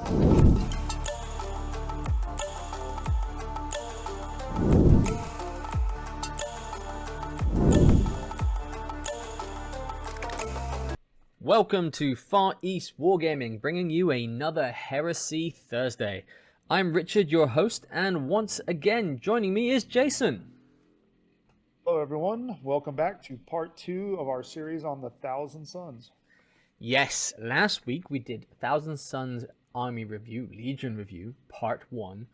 Welcome to Far East Wargaming, bringing you another Heresy Thursday. I'm Richard, your host, and once again joining me is Jason. Hello everyone, welcome back to part 2 of our series on the Thousand Sons. Yes, last week we did Thousand Sons Army Review, Legion Review, part 1,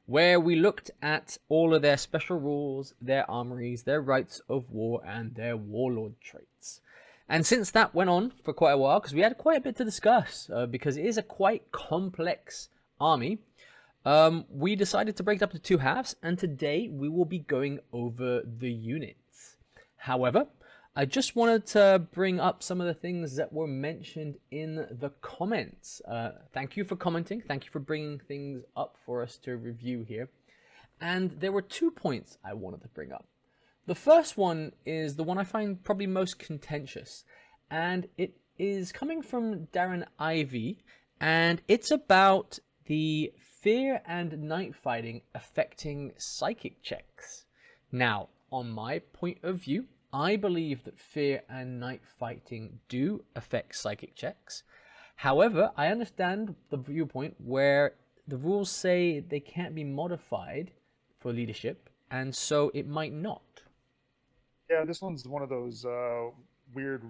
where we looked at all of their special rules, their armories, their rights of war, and their warlord traits. And since that went on for quite a while, because we had quite a bit to discuss, because it is a quite complex army, we decided to break it up to two halves, and today we will be going over the units. However, I just wanted to bring up some of the things that were mentioned in the comments. Thank you for commenting. Thank you for bringing things up for us to review here. And there were 2 points I wanted to bring up. The first one is the one I find probably most contentious, and it is coming from Darren Ivy, and it's about the fear and night fighting affecting psychic checks. Now, on my point of view, I believe that fear and night fighting do affect psychic checks. However, I understand the viewpoint where the rules say they can't be modified for leadership, and so it might not. Yeah, this one's one of those weird,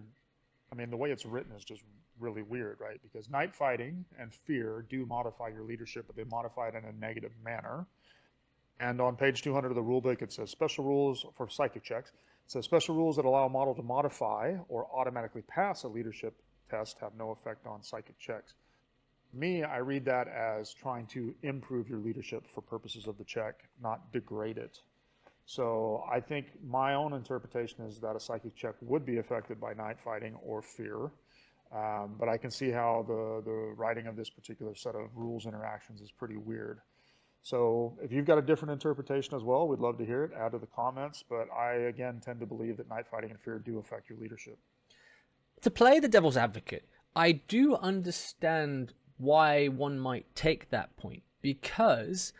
the way it's written is just really weird, right? Because night fighting and fear do modify your leadership, but they modify it in a negative manner. And on page 200 of the rulebook, it says special rules for psychic checks. It says special rules that allow a model to modify or automatically pass a leadership test have no effect on psychic checks. Me, I read that as trying to improve your leadership for purposes of the check, not degrade it. So I think my own interpretation is that a psychic check would be affected by night fighting or fear. But I can see how the writing of this particular set of rules interactions is pretty weird. So if you've got a different interpretation as well, we'd love to hear it. Add to the comments. But I, again, tend to believe that night fighting and fear do affect your leadership. To play the devil's advocate, I do understand why one might take that point, because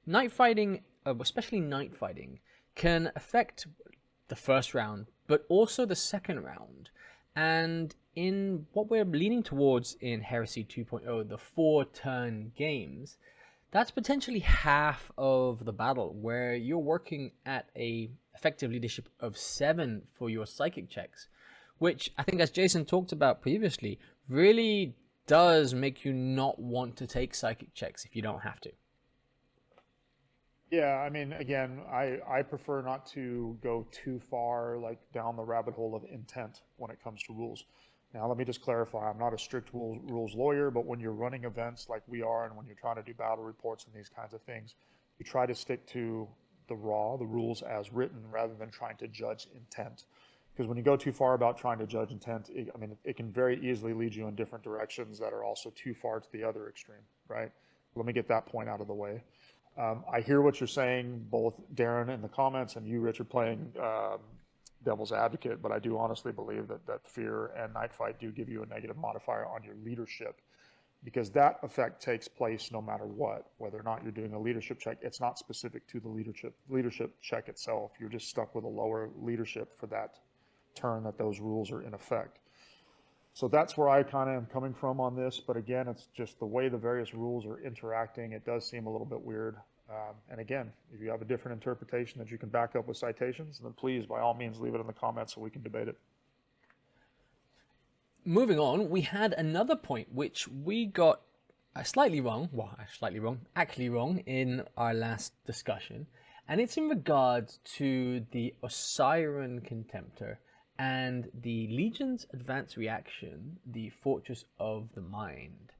night fighting, especially night fighting, can affect the first round, but also the second round. And in what we're leaning towards in Heresy 2.0, the 4-turn games, that's potentially half of the battle, where you're working at a effective leadership of 7 for your psychic checks, which I think, as Jason talked about previously, really does make you not want to take psychic checks if you don't have to. Yeah, again, I prefer not to go too far down the rabbit hole of intent when it comes to rules. Now, let me just clarify, I'm not a strict rules lawyer, but when you're running events like we are and when you're trying to do battle reports and these kinds of things, you try to stick to the rules as written, rather than trying to judge intent. Because when you go too far about trying to judge intent, it can very easily lead you in different directions that are also too far to the other extreme, right? Let me get that point out of the way. I hear what you're saying, both Darren in the comments and you, Richard, playing devil's advocate, but I do honestly believe that fear and night fight do give you a negative modifier on your leadership, because that effect takes place no matter what, whether or not you're doing a leadership check. It's not specific to the leadership check itself. You're just stuck with a lower leadership for that turn that those rules are in effect. So that's where I kind of am coming from on this. But again, it's just the way the various rules are interacting. It does seem a little bit weird. And again, if you have a different interpretation that you can back up with citations, then please, by all means, leave it in the comments so we can debate it. Moving on, we had another point which we got actually wrong in our last discussion. And it's in regards to the Osiran Contemptor and the Legion's advanced reaction, the Fortress of the Mind.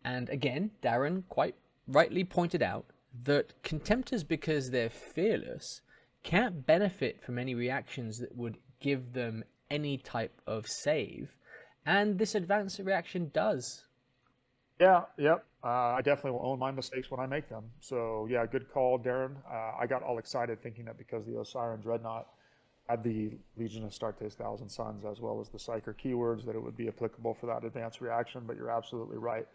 And again, Darren quite rightly pointed out that Contemptors, because they're fearless, can't benefit from any reactions that would give them any type of save. And this advanced reaction does. Yeah, yep. I definitely will own my mistakes when I make them. So yeah, good call, Darren. I got all excited thinking that because the Osiran Dreadnought had the Legion of Astartes Thousand Sons as well as the Psyker keywords, that it would be applicable for that advanced reaction, but you're absolutely right.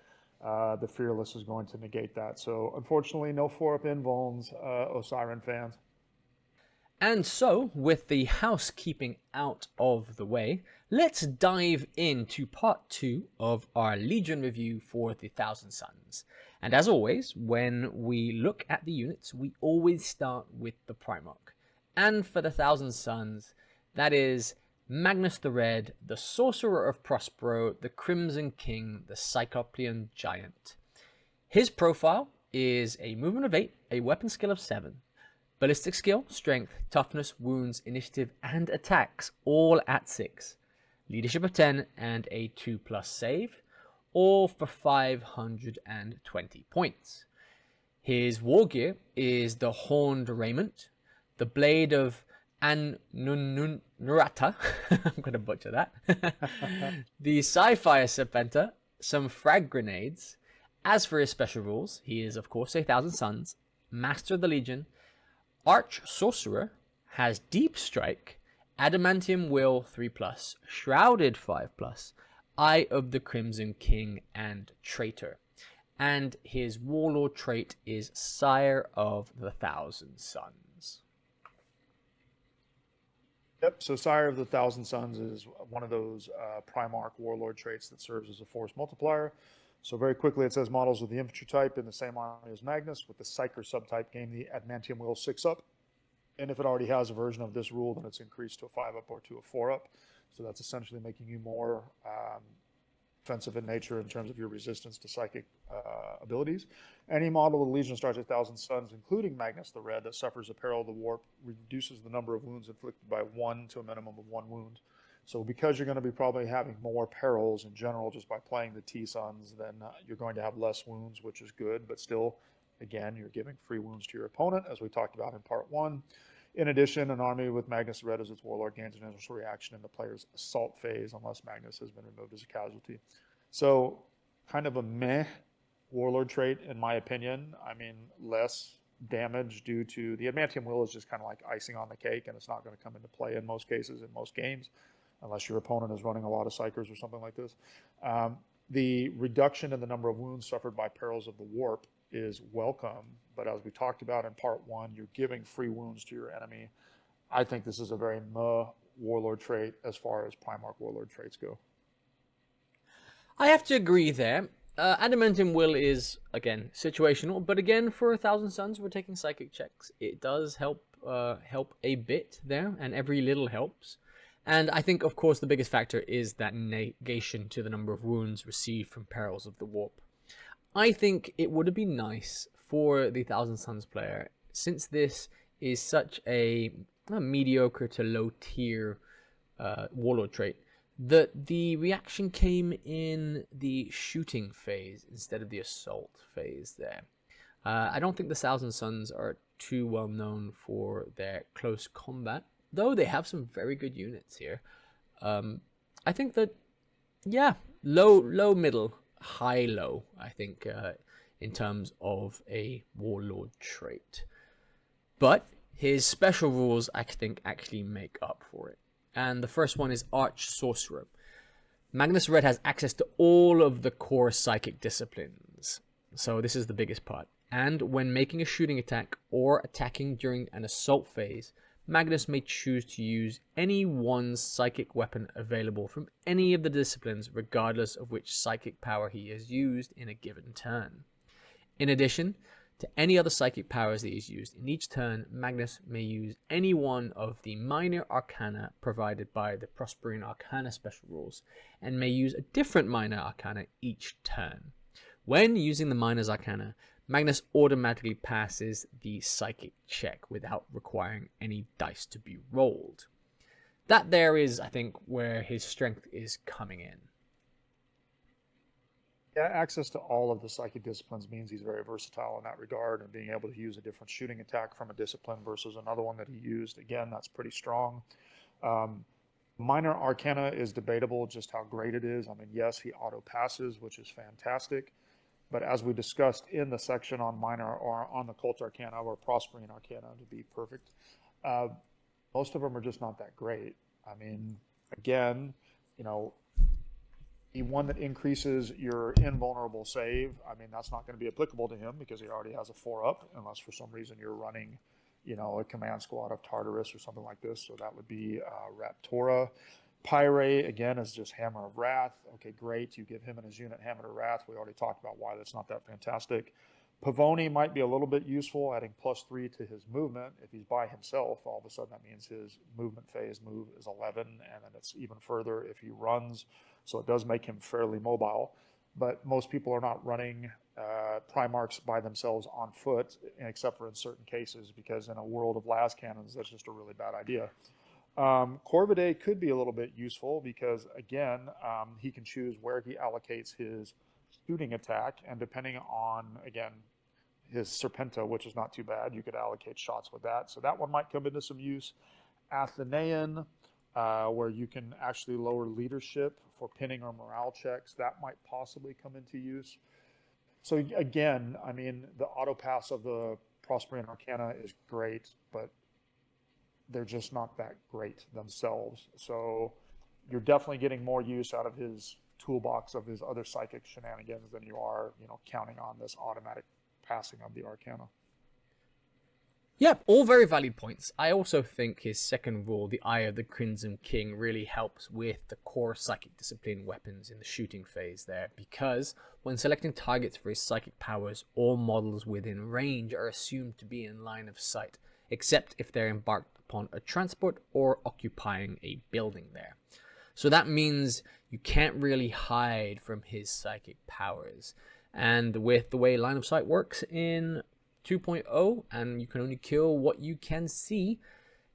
the Fearless is going to negate that. So unfortunately, no 4-up invulns, Osiren fans. And so, with the housekeeping out of the way, let's dive into part 2 of our Legion review for the Thousand Suns. And as always, when we look at the units, we always start with the Primarch. And for the Thousand Suns, that is Magnus the Red, the Sorcerer of Prospero, the Crimson King, the Cyclopean Giant. His profile is a movement of 8, a weapon skill of 7, ballistic skill, strength, toughness, wounds, initiative, and attacks, all at 6. Leadership of 10, and a 2+ save, all for 520 points. His war gear is the Horned Raiment, the Blade of An-Nun-Nun-Nurata, I'm going to butcher that, the Sci-Fi Serpenta, some frag grenades. As for his special rules, he is of course a Thousand Suns, Master of the Legion, Arch Sorcerer, has Deep Strike, Adamantium Will 3+, Shrouded 5+, Eye of the Crimson King, and Traitor. And his Warlord trait is Sire of the Thousand Suns. Yep, so Sire of the Thousand Suns is one of those Primarch Warlord traits that serves as a force multiplier. So very quickly it says models with the infantry type in the same army as Magnus with the Psyker subtype gain the Adamantium Will 6-up. And if it already has a version of this rule, then it's increased to a 5-up or to a 4-up. So that's essentially making you more offensive in nature in terms of your resistance to psychic abilities. Any model of the Legion starts at 1,000 Suns, including Magnus the Red, that suffers a peril of the warp, reduces the number of wounds inflicted by 1 to a minimum of 1 wound. So because you're going to be probably having more perils in general just by playing the T-Suns, then you're going to have less wounds, which is good. But still, again, you're giving free wounds to your opponent, as we talked about in part 1. In addition, an army with Magnus Red as its warlord gains an initial reaction in the player's assault phase unless Magnus has been removed as a casualty. So kind of a meh warlord trait, in my opinion. I mean, less damage due to the Adamantium Will is just kind of like icing on the cake, and it's not going to come into play in most cases, in most games, unless your opponent is running a lot of Psychers or something like this. The reduction in the number of wounds suffered by perils of the warp is welcome, but as we talked about in part 1, you're giving free wounds to your enemy. I think this is a very meh warlord trait as far as Primarch warlord traits go. I have to agree there. Adamantium Will is, again, situational, but again, for 1,000 Suns, we're taking psychic checks. It does help a bit there, and every little helps. And I think, of course, the biggest factor is that negation to the number of wounds received from perils of the warp. I think it would have been nice for the Thousand Suns player, since this is such a mediocre to low tier warlord trait, that the reaction came in the shooting phase instead of the assault phase there. I don't think the Thousand Suns are too well known for their close combat, though they have some very good units here. I think that, yeah, low, middle, high, low, I think, in terms of a warlord trait. But his special rules, I think, actually make up for it. And the first one is Arch Sorcerer. Magnus Red has access to all of the core psychic disciplines. So this is the biggest part. And when making a shooting attack or attacking during an assault phase, Magnus may choose to use any one psychic weapon available from any of the disciplines, regardless of which psychic power he has used in a given turn. In addition to any other psychic powers that he has used in each turn, Magnus may use any one of the minor arcana provided by the Prosperian Arcana special rules, and may use a different minor arcana each turn. When using the minor's arcana, Magnus automatically passes the psychic check without requiring any dice to be rolled. That there is, I think, where his strength is coming in. Yeah, access to all of the psychic disciplines means he's very versatile in that regard, and being able to use a different shooting attack from a discipline versus another one that he used, again, that's pretty strong. Minor Arcana is debatable just how great it is. I mean, yes, he auto passes, which is fantastic. But as we discussed in the section on minor or on the Occult Arcana or Prosperian Arcana, to be perfect, most of them are just not that great. I mean, again, you know, The one that increases your invulnerable save, I mean, that's not going to be applicable to him because he already has a 4-up, unless for some reason you're running, you know, a command squad of Tartarus or something like this. So that would be Raptora. Pyre, again, is just Hammer of Wrath. Okay, great. You give him and his unit Hammer of Wrath. We already talked about why that's not that fantastic. Pavoni might be a little bit useful, adding +3 to his movement. If he's by himself, all of a sudden that means his movement phase move is 11, and then it's even further if he runs. So it does make him fairly mobile. But most people are not running Primarchs by themselves on foot, except for in certain cases, because in a world of las cannons, that's just a really bad idea. Corvidae could be a little bit useful because, again, he can choose where he allocates his shooting attack, and depending on, again, his Serpenta, which is not too bad, you could allocate shots with that. So that one might come into some use. Athenaean, where you can actually lower leadership for pinning or morale checks, that might possibly come into use. So again, I mean, the auto pass of the Prosperian Arcana is great, but they're just not that great themselves. So you're definitely getting more use out of his toolbox of his other psychic shenanigans than you are, you know, counting on this automatic passing of the Arcana. Yep, all very valid points. I also think his second rule, the Eye of the Crimson King, really helps with the core psychic discipline weapons in the shooting phase there, because when selecting targets for his psychic powers, all models within range are assumed to be in line of sight, except if they're embarked upon a transport or occupying a building there. So that means you can't really hide from his psychic powers. And with the way line of sight works in 2.0, and you can only kill what you can see,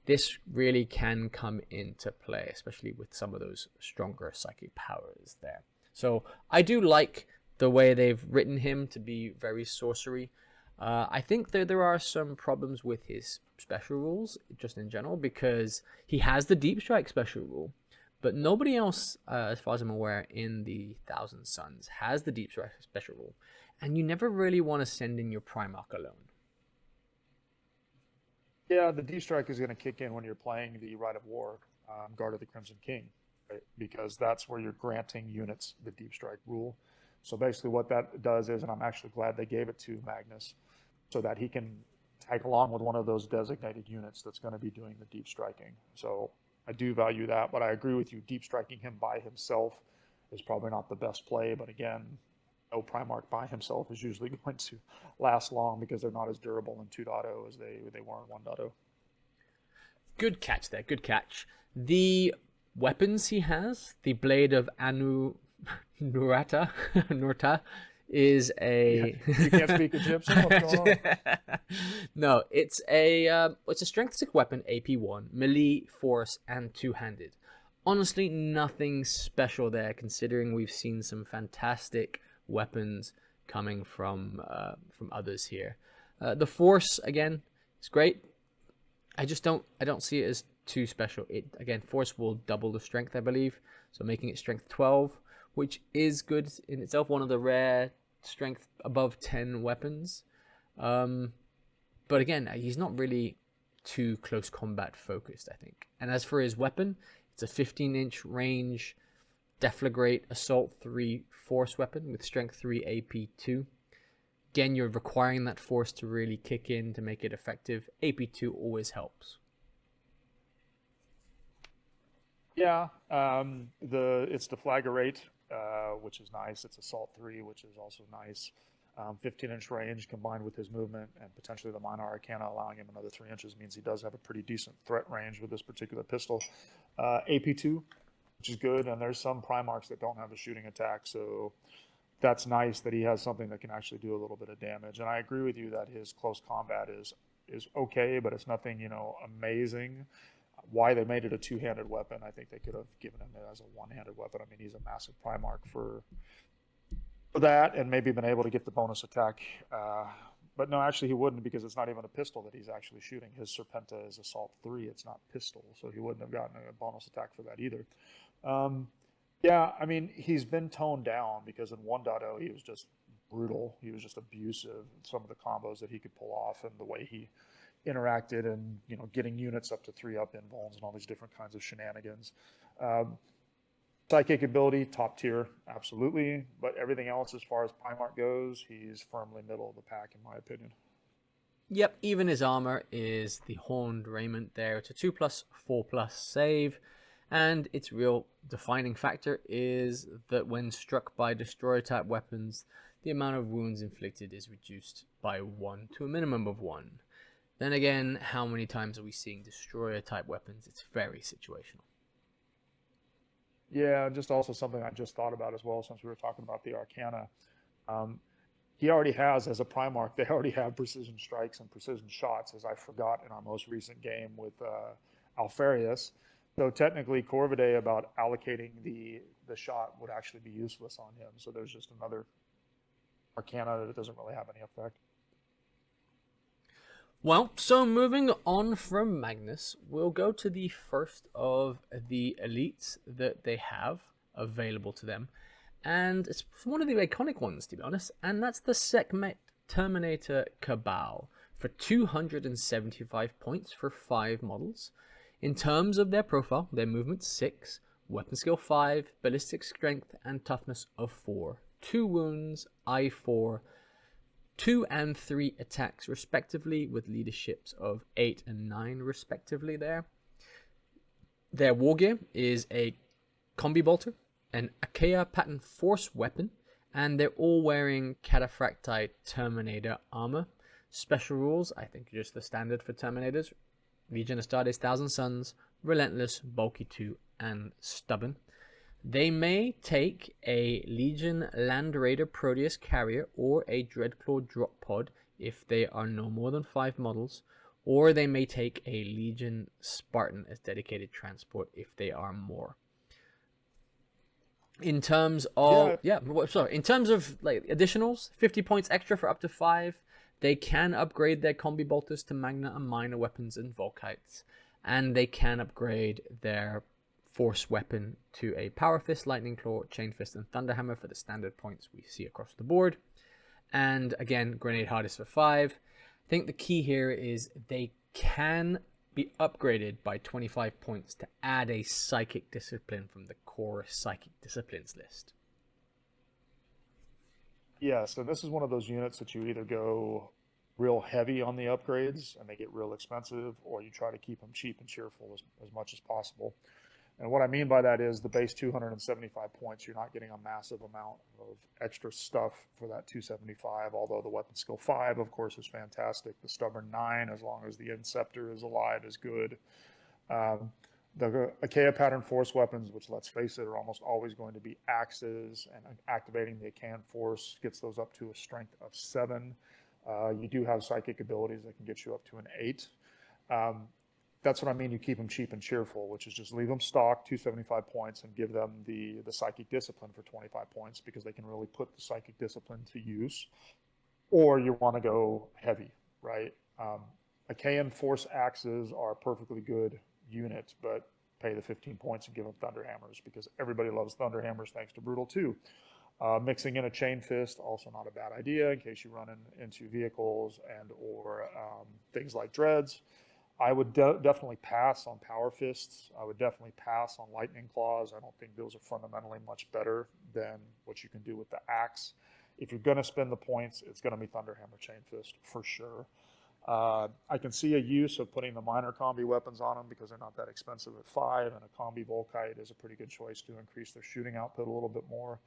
this really can come into play, especially with some of those stronger psychic powers there. So I do like the way they've written him to be very sorcery. I think there are some problems with his special rules, just in general, because he has the Deep Strike special rule, but nobody else, as far as I'm aware, in the Thousand Suns has the Deep Strike special rule. And you never really want to send in your Primarch alone. Yeah, the Deep Strike is going to kick in when you're playing the Rite of War, Guard of the Crimson King, right? Because that's where you're granting units the Deep Strike rule. So basically what that does is, and I'm actually glad they gave it to Magnus, so that he can tag along with one of those designated units that's going to be doing the Deep Striking. So I do value that, but I agree with you. Deep Striking him by himself is probably not the best play, but again, no Primarch by himself is usually going to last long because they're not as durable in 2.0 as they were in 1.0. Good catch there, good catch. The weapons he has, the Blade of Nurta is a... You can't speak Egyptian? What's going on? No, it's a strength 6 weapon, AP1, melee, force, and two-handed. Honestly, nothing special there, considering we've seen some fantastic weapons coming from others here. The force, again, is great. I don't see it as too special. Force will double the strength, I believe, so making it strength 12, which is good in itself, one of the rare strength above 10 weapons. But again, he's not really too close combat focused, I think. And as for his weapon, it's a 15-inch range Deflagrate Assault 3 Force weapon with Strength 3 AP2. Again, you're requiring that Force to really kick in to make it effective. AP2 always helps. Yeah, it's Deflagrate, which is nice. It's Assault 3, which is also nice. 15-inch range combined with his movement and potentially the Minor Arcana allowing him another 3 inches means he does have a pretty decent threat range with this particular pistol. AP2, which is good, and there's some Primarchs that don't have a shooting attack, so that's nice that he has something that can actually do a little bit of damage. And I agree with you that his close combat is okay, but it's nothing, you know, amazing. Why they made it a two-handed weapon, I think they could have given him it as a one-handed weapon. I mean, he's a massive Primarch for that, and maybe been able to get the bonus attack. But no, actually he wouldn't, because it's not even a pistol that he's actually shooting. His Serpenta is Assault 3, it's not pistol, so he wouldn't have gotten a bonus attack for that either. Yeah, I mean, he's been toned down because in 1.0 he was just brutal. He was just abusive. Some of the combos that he could pull off and the way he interacted and, you know, getting units up to 3-up invulns and all these different kinds of shenanigans. Psychic ability, top tier, absolutely. But everything else, as far as Primarch goes, he's firmly middle of the pack, in my opinion. Yep, even his armor is the Horned Raiment there. It's a 2+, 4+ save, and its real defining factor is that when struck by destroyer-type weapons, the amount of wounds inflicted is reduced by 1 to a minimum of 1. Then again, how many times are we seeing destroyer-type weapons? It's very situational. Yeah, just also something I just thought about as well, since we were talking about the Arcana. He already has, as a Primarch, they already have precision strikes and precision shots, as I forgot in our most recent game with Alfarius. So technically, Corvidae about allocating the shot would actually be useless on him. So there's just another Arcana that doesn't really have any effect. Well, so moving on from Magnus, we'll go to the first of the elites that they have available to them. And it's one of the iconic ones, to be honest, and that's the Sekhmet Terminator Cabal for 275 points for 5 models. In terms of their profile, their movement 6, weapon skill 5, ballistic strength and toughness of 4, 2 wounds, I4, 2 and 3 attacks respectively, with leaderships of 8 and 9 respectively there. Their war gear is a combi bolter, an Achaea pattern force weapon, and they're all wearing Cataphracti Terminator armor. Special rules, I think just the standard for Terminators: Legion Astartes, Thousand Suns, Relentless, Bulky 2, and Stubborn. They may take a Legion Land Raider Proteus carrier or a Dreadclaw drop pod if they are no more than 5 models, or they may take a Legion Spartan as dedicated transport if they are more. In terms of in terms of like additionals, 50 points extra for up to 5. They can upgrade their combi bolters to Magna and minor weapons and Volkites, and they can upgrade their force weapon to a Power Fist, Lightning Claw, Chain Fist, and Thunderhammer for the standard points we see across the board. And again, Grenade Hardest for 5. I think the key here is they can be upgraded by 25 points to add a Psychic Discipline from the core Psychic Disciplines list. Yeah, so this is one of those units that you either go real heavy on the upgrades and they get real expensive, or you try to keep them cheap and cheerful as much as possible. And what I mean by that is the base 275 points, you're not getting a massive amount of extra stuff for that 275, although the weapon skill 5, of course, is fantastic. The stubborn 9, as long as the Inceptor is alive, is good. The Achaea pattern force weapons, which let's face it, are almost always going to be axes, and activating the Achaean force gets those up to a strength of 7. You do have psychic abilities that can get you up to an 8. That's what I mean. You keep them cheap and cheerful, which is just leave them stock, 275 points, and give them the psychic discipline for 25 points, because they can really put the psychic discipline to use. Or you want to go heavy, right? Achaean force axes are a perfectly good unit, but pay the 15 points and give them Thunderhammers, because everybody loves Thunderhammers thanks to Brutal 2. Mixing in a Chain Fist, also not a bad idea in case you run into vehicles and or things like Dreads. I would definitely pass on Power Fists. I would definitely pass on Lightning Claws. I don't think those are fundamentally much better than what you can do with the Axe. If you're going to spend the points, it's going to be Thunderhammer Chain Fist for sure. I can see a use of putting the minor combi weapons on them because they're not that expensive at 5, and a combi Volkite is a pretty good choice to increase their shooting output a little bit more.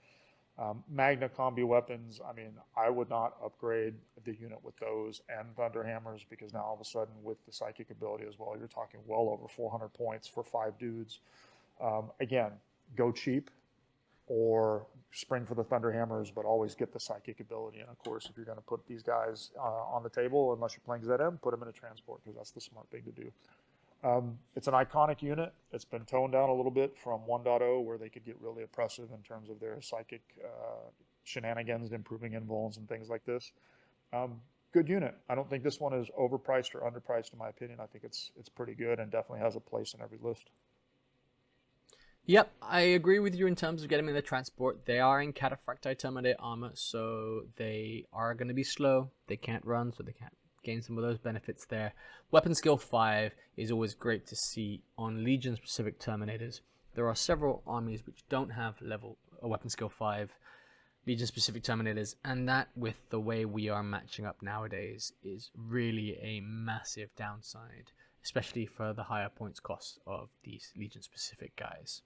Magna combi weapons, I mean, I would not upgrade the unit with those and Thunderhammers, because now all of a sudden with the psychic ability as well, you're talking well over 400 points for 5 dudes. Again, go cheap or spring for the Thunderhammers, but always get the psychic ability. And of course, if you're going to put these guys on the table, unless you're playing ZM, put them in a transport, because that's the smart thing to do. It's an iconic unit. It's been toned down a little bit from 1.0, where they could get really oppressive in terms of their psychic shenanigans, improving invulns and things like this. Good unit. I don't think this one is overpriced or underpriced in my opinion. I think it's pretty good and definitely has a place in every list. Yep, I agree with you in terms of getting them in the transport. They are in Cataphracti Terminator armor, so they are going to be slow. They can't run, so they can't gain some of those benefits there. Weapon skill 5 is always great to see on Legion specific Terminators. There are several armies which don't have weapon skill 5 Legion specific Terminators, and that, with the way we are matching up nowadays, is really a massive downside, especially for the higher points costs of these Legion specific guys.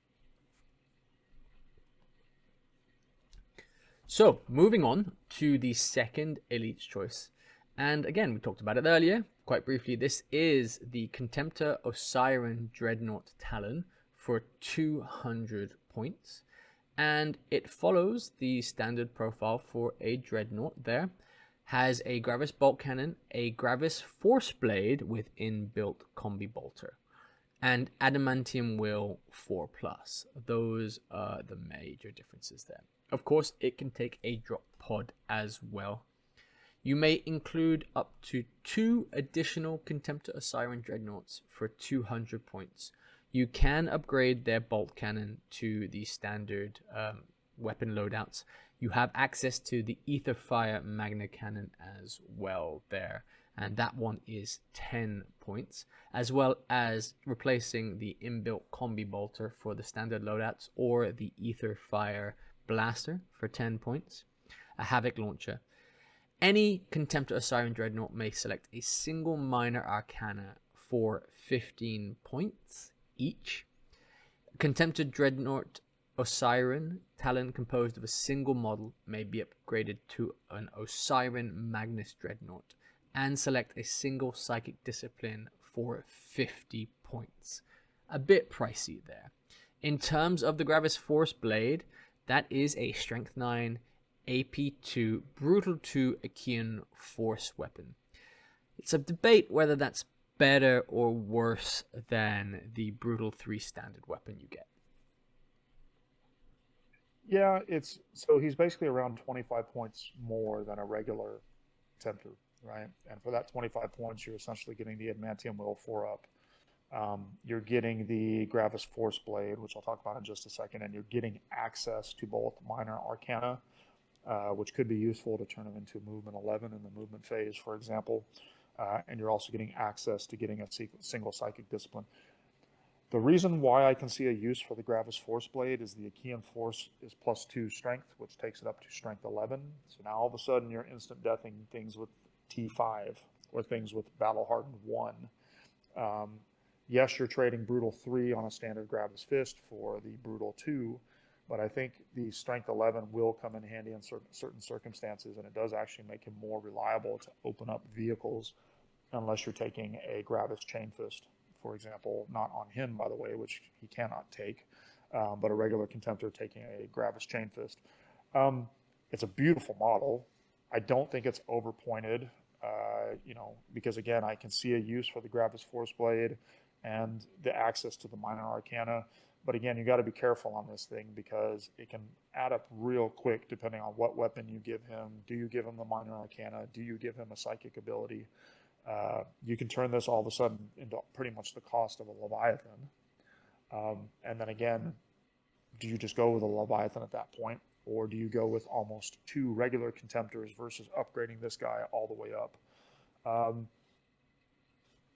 So, moving on to the second Elite's choice. And again, we talked about it earlier, quite briefly. This is the Contemptor Osiren Dreadnought Talon for 200 points. And it follows the standard profile for a Dreadnought there. Has a Gravis Bolt Cannon, a Gravis Force Blade with inbuilt Combi Bolter, and Adamen Will 4+. Those are the major differences there. Of course, it can take a drop pod as well. You may include up to 2 additional Contemptor Osiren Dreadnoughts for 200 points. You can upgrade their bolt cannon to the standard weapon loadouts. You have access to the Ether Fire Magna Cannon as well there, and that one is 10 points, as well as replacing the inbuilt Combi Bolter for the standard loadouts, or the Ether Fire Blaster for 10 points, a Havoc Launcher. Any Contemptor Osiren Dreadnought may select a single Minor Arcana for 15 points each. Contemptor Dreadnought Osiren Talon composed of a single model may be upgraded to an Osiren Magnus Dreadnought and select a single Psychic Discipline for 50 points. A bit pricey there. In terms of the Gravis Force Blade, that is a Strength 9, AP 2, Brutal 2 Achaean Force weapon. It's a debate whether that's better or worse than the Brutal 3 standard weapon you get. Yeah, so he's basically around 25 points more than a regular Tempter, right? And for that 25 points, you're essentially getting the Adamantium Will 4-up. You're getting the Gravis Force Blade, which I'll talk about in just a second, and you're getting access to both Minor Arcana, which could be useful to turn them into Movement 11 in the movement phase, for example. And you're also getting access to getting a single Psychic Discipline. The reason why I can see a use for the Gravis Force Blade is the Achaean Force is +2 Strength, which takes it up to Strength 11. So now all of a sudden you're instant deathing things with T5 or things with Battle Hardened 1. Yes, you're trading Brutal 3 on a standard Gravis Fist for the Brutal 2, but I think the Strength 11 will come in handy in certain circumstances, and it does actually make him more reliable to open up vehicles unless you're taking a Gravis Chain Fist, for example. Not on him, by the way, which he cannot take, but a regular Contemptor taking a Gravis Chain Fist. It's a beautiful model. I don't think it's overpointed, because again, I can see a use for the Gravis Force Blade and the access to the Minor Arcana. But again, you got to be careful on this thing because it can add up real quick depending on what weapon you give him. Do you give him the Minor Arcana? Do you give him a psychic ability? You can turn this all of a sudden into pretty much the cost of a Leviathan. And then again, do you just go with a Leviathan at that point? Or do you go with almost 2 regular Contemptors versus upgrading this guy all the way up?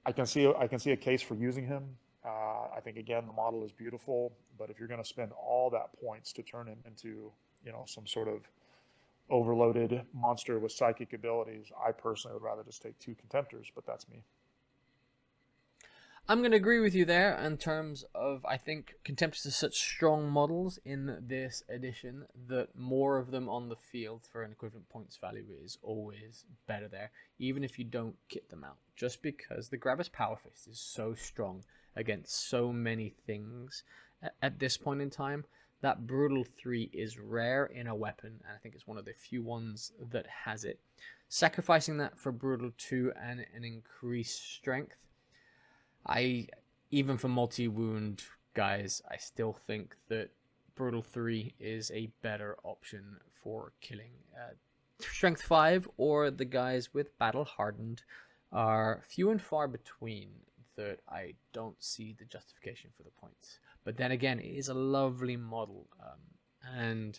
I can see a case for using him. I think, again, the model is beautiful, but if you're going to spend all that points to turn him into, some sort of overloaded monster with psychic abilities, I personally would rather just take 2 Contemptors, but that's me. I'm going to agree with you there in terms of, I think Contemptors are such strong models in this edition that more of them on the field for an equivalent points value is always better there, even if you don't kit them out, just because the Gravis Power Fist is so strong against so many things at this point in time. That Brutal 3 is rare in a weapon, and I think it's one of the few ones that has it. Sacrificing that for Brutal 2 and an increased strength, even for multi-wound guys, I still think that Brutal 3 is a better option for killing. Strength 5 or the guys with Battle Hardened are few and far between that I don't see the justification for the points. But then again, it is a lovely model. And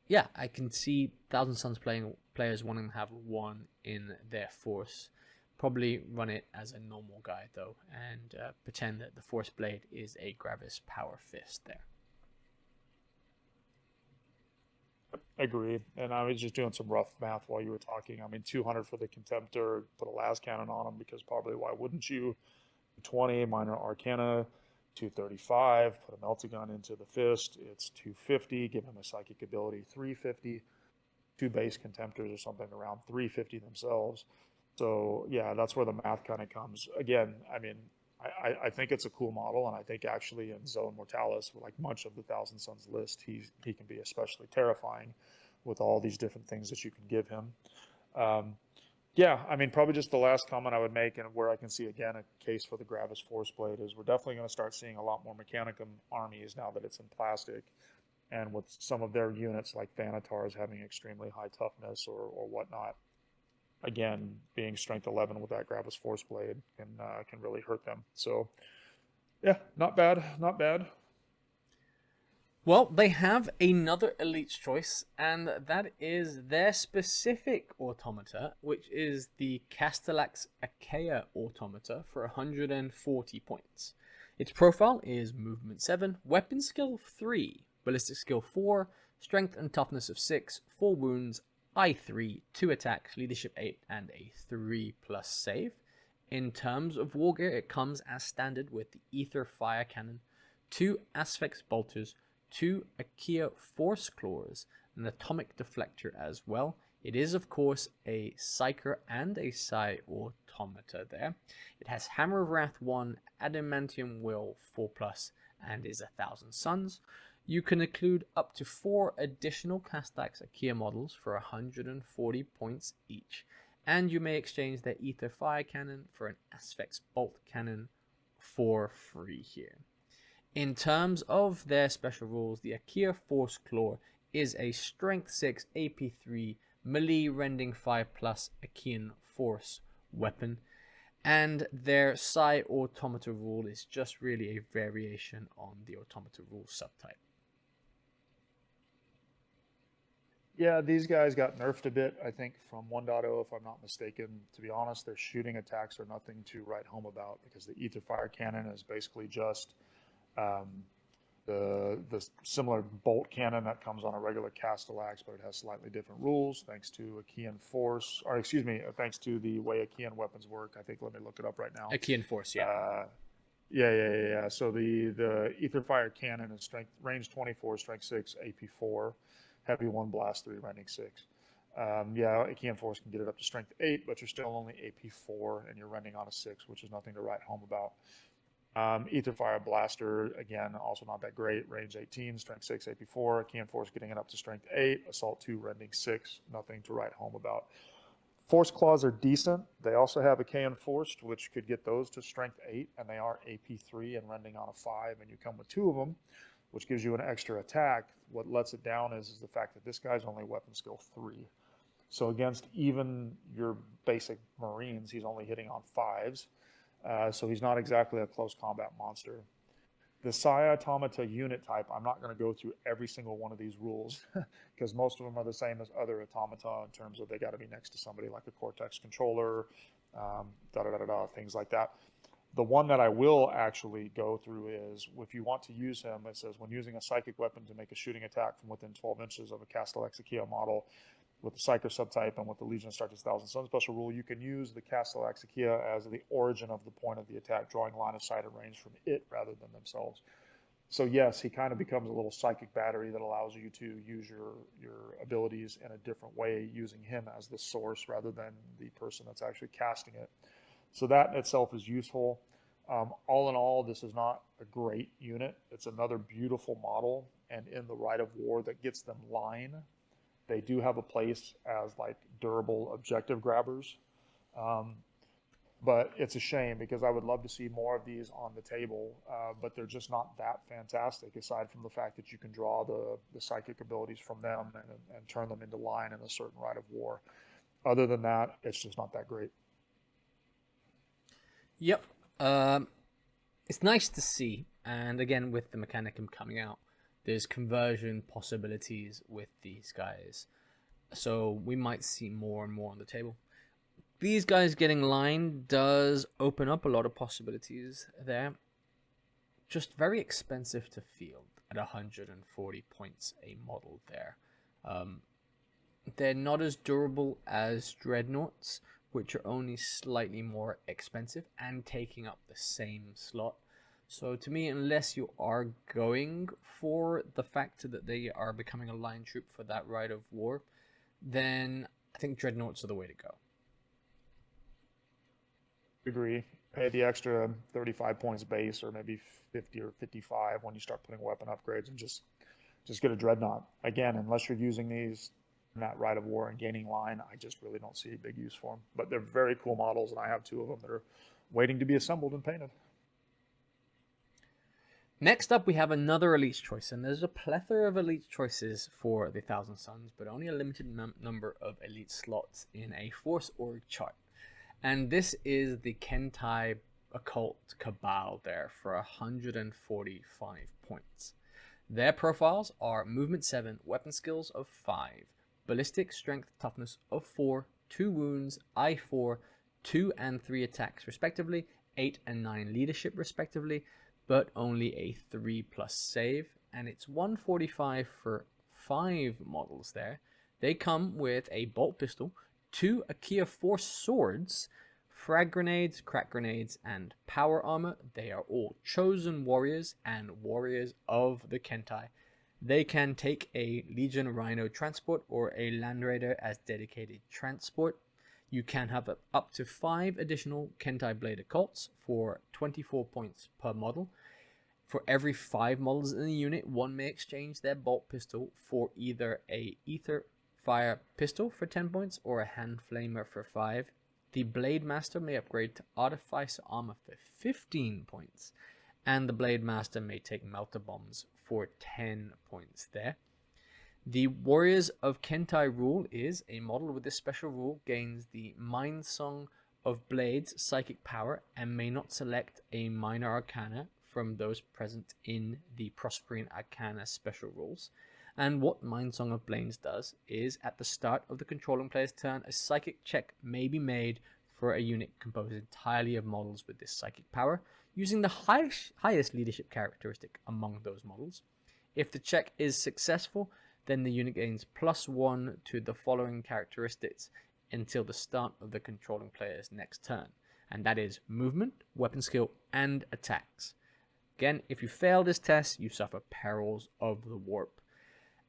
yeah, I can see Thousand Suns players wanting to have one in their force. Probably run it as a normal guy though, and pretend that the Force Blade is a Gravis Power Fist there. Agreed. And I was just doing some rough math while you were talking. I mean, 200 for the Contemptor, put a las cannon on him because probably why wouldn't you? 20 minor Arcana, 235, put a Meltagun into the fist. It's 250, give him a psychic ability, 350. Two base Contemptors or something around 350 themselves. So yeah, that's where the math kind of comes. Again, I mean, I think it's a cool model, and I think actually in Zone Mortalis, like much of the Thousand Sons list, he can be especially terrifying with all these different things that you can give him. Yeah, I mean, probably just the last comment I would make, and where I can see again a case for the Gravis Force Blade, is we're definitely going to start seeing a lot more Mechanicum armies now that it's in plastic, and with some of their units like Thanatars having extremely high toughness or whatnot. Again, being strength 11 with that Gravis Force Blade can really hurt them. So, yeah, not bad, not bad. Well, they have another Elite's choice, and that is their specific Automata, which is the Castellax Achaea Automata for 140 points. Its profile is Movement 7, Weapon Skill 3, Ballistic Skill 4, Strength and Toughness of 6, 4 wounds, I3, 2 attacks, Leadership 8, and a 3+ save. In terms of war gear, it comes as standard with the Ether Fire Cannon, 2 Asphex Bolters, 2 Achaea Force Claws, an Atomic Deflector as well. It is, of course, a Psyker and a Psi Automata there. It has Hammer of Wrath 1, Adamantium Will 4+, and is 1,000 Suns. You can include up to 4 additional Castellax Achaea models for 140 points each, and you may exchange their Ether Fire Cannon for an Asphex Bolt Cannon for free here. In terms of their special rules, the Achaea Force Claw is a Strength 6, AP 3, Melee Rending 5+ Achaean Force weapon, and their Psi Automata rule is just really a variation on the Automata rule subtype. Yeah, these guys got nerfed a bit, I think, from 1.0, if I'm not mistaken. To be honest, their shooting attacks are nothing to write home about because the Ether Fire Cannon is basically just the similar bolt cannon that comes on a regular Castellax, but it has slightly different rules thanks to Achaean Force, or excuse me, thanks to the way Achaean weapons work. I think, let me look it up right now. Achaean Force, yeah. Yeah. So the Ether Fire Cannon is strength range 24, strength 6, AP 4. Heavy 1, blast 3, rending 6. Yeah, Achaean Force can get it up to strength 8, but you're still only AP 4, and you're rending on a 6, which is nothing to write home about. Ether Fire Blaster, again, also not that great. Range 18, strength 6, AP 4. Achaean Force getting it up to strength 8, assault 2, rending 6. Nothing to write home about. Force Claws are decent. They also have Achaean Force, which could get those to strength 8, and they are AP 3 and rending on a 5, and you come with 2 of them, which gives you an extra attack. What lets it down is the fact that this guy's only weapon skill 3. So against even your basic Marines, he's only hitting on 5s. So he's not exactly a close combat monster. The Psi Automata unit type, I'm not going to go through every single one of these rules because most of them are the same as other automata in terms of they got to be next to somebody like a Cortex controller, things like that. The one that I will actually go through is, if you want to use him, it says, when using a psychic weapon to make a shooting attack from within 12 inches of a Castellax Achaea model with the Psyker subtype and with the Legion of Stark's 1,000 Sun special rule, you can use the Castellax Achaea as the origin of the point of the attack, drawing line of sight and range from it rather than themselves. So yes, he kind of becomes a little psychic battery that allows you to use your abilities in a different way, using him as the source rather than the person that's actually casting it. So that in itself is useful. All in all, this is not a great unit. It's another beautiful model, and in the Rite of War that gets them line, they do have a place as like durable objective grabbers. But it's a shame because I would love to see more of these on the table, but they're just not that fantastic, aside from the fact that you can draw the psychic abilities from them and turn them into line in a certain Rite of War. Other than that, it's just not that great. Yep. It's nice to see, and again, with the Mechanicum coming out, there's conversion possibilities with these guys. So we might see more and more on the table. these guys getting line does open up a lot of possibilities there. Just very expensive to field at 140 points a model there. They're not as durable as Dreadnoughts, which are only slightly more expensive and taking up the same slot. So to me, unless you are going for the fact that they are becoming a line troop for that rite of war, then I think Dreadnoughts are the way to go. Agree. Pay the extra 35 points base, or maybe 50 or 55 when you start putting weapon upgrades, and just get a Dreadnought. Again, unless you're using these in that rite of war and gaining line, I just really don't see a big use for them. But they're very cool models, and I have 2 of them that are waiting to be assembled and painted. Next up, we have another Elite choice, and there's a plethora of Elite choices for the Thousand Suns, but only a limited number of Elite slots in a Force org chart. And this is the Kentai Occult Cabal there for 145 points. Their profiles are Movement 7, Weapon Skills of 5, Ballistic Strength Toughness of 4, 2 Wounds, I4, 2 and 3 attacks respectively, 8 and 9 Leadership respectively, but only a 3+ save, and it's 145 for 5 models there. They come with a bolt pistol, 2 Akia Force swords, frag grenades, crack grenades, and power armor. They are all chosen warriors and warriors of the Kentai. They can take a Legion Rhino transport or a Land Raider as dedicated transport. You can have up to 5 additional Kentai Blade Occults for 24 points per model. For every 5 models in the unit, one may exchange their bolt pistol for either a Ether Fire pistol for 10 points or a Hand Flamer for 5. The Blade Master may upgrade to Artificer Armor for 15 points, and the Blade Master may take Melter Bombs for 10 points there. The Warriors of Kentai rule is a model with this special rule gains the Mind Song of Blades psychic power and may not select a minor arcana from those present in the Prospering Arcana special rules. And what Mind Song of Blades does is at the start of the controlling player's turn, a psychic check may be made for a unit composed entirely of models with this psychic power, using the highest leadership characteristic among those models. If the check is successful, then the unit gains +1 to the following characteristics until the start of the controlling player's next turn, and that is movement, weapon skill, and attacks. Again, if you fail this test, you suffer perils of the warp.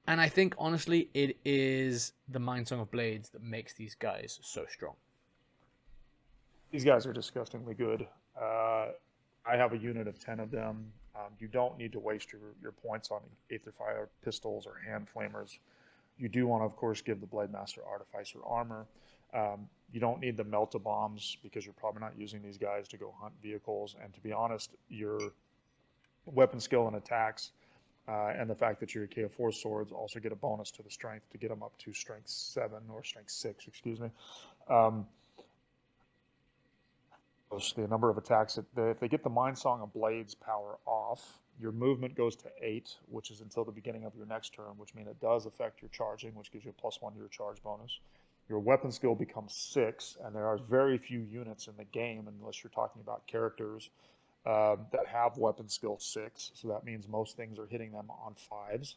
And I think, honestly, it is the Mind Song of Blades that makes these guys so strong. These guys are disgustingly good. I have a unit of 10 of them. You don't need to waste your points on Aether Fire pistols or Hand Flamers. You do want to, of course, give the Blade Master Artificer armor. You don't need the Melta Bombs because you're probably not using these guys to go hunt vehicles. And to be honest, your weapon skill and attacks and the fact that your Akia Force swords also get a bonus to the strength to get them up to strength 7 or strength 6, excuse me. The number of attacks, if they get the Mind Song of Blades power off, your movement goes to 8, which is until the beginning of your next turn, which means it does affect your charging, which gives you a +1 to your charge bonus. Your weapon skill becomes 6, and there are very few units in the game, unless you're talking about characters, that have weapon skill 6. So that means most things are hitting them on 5s,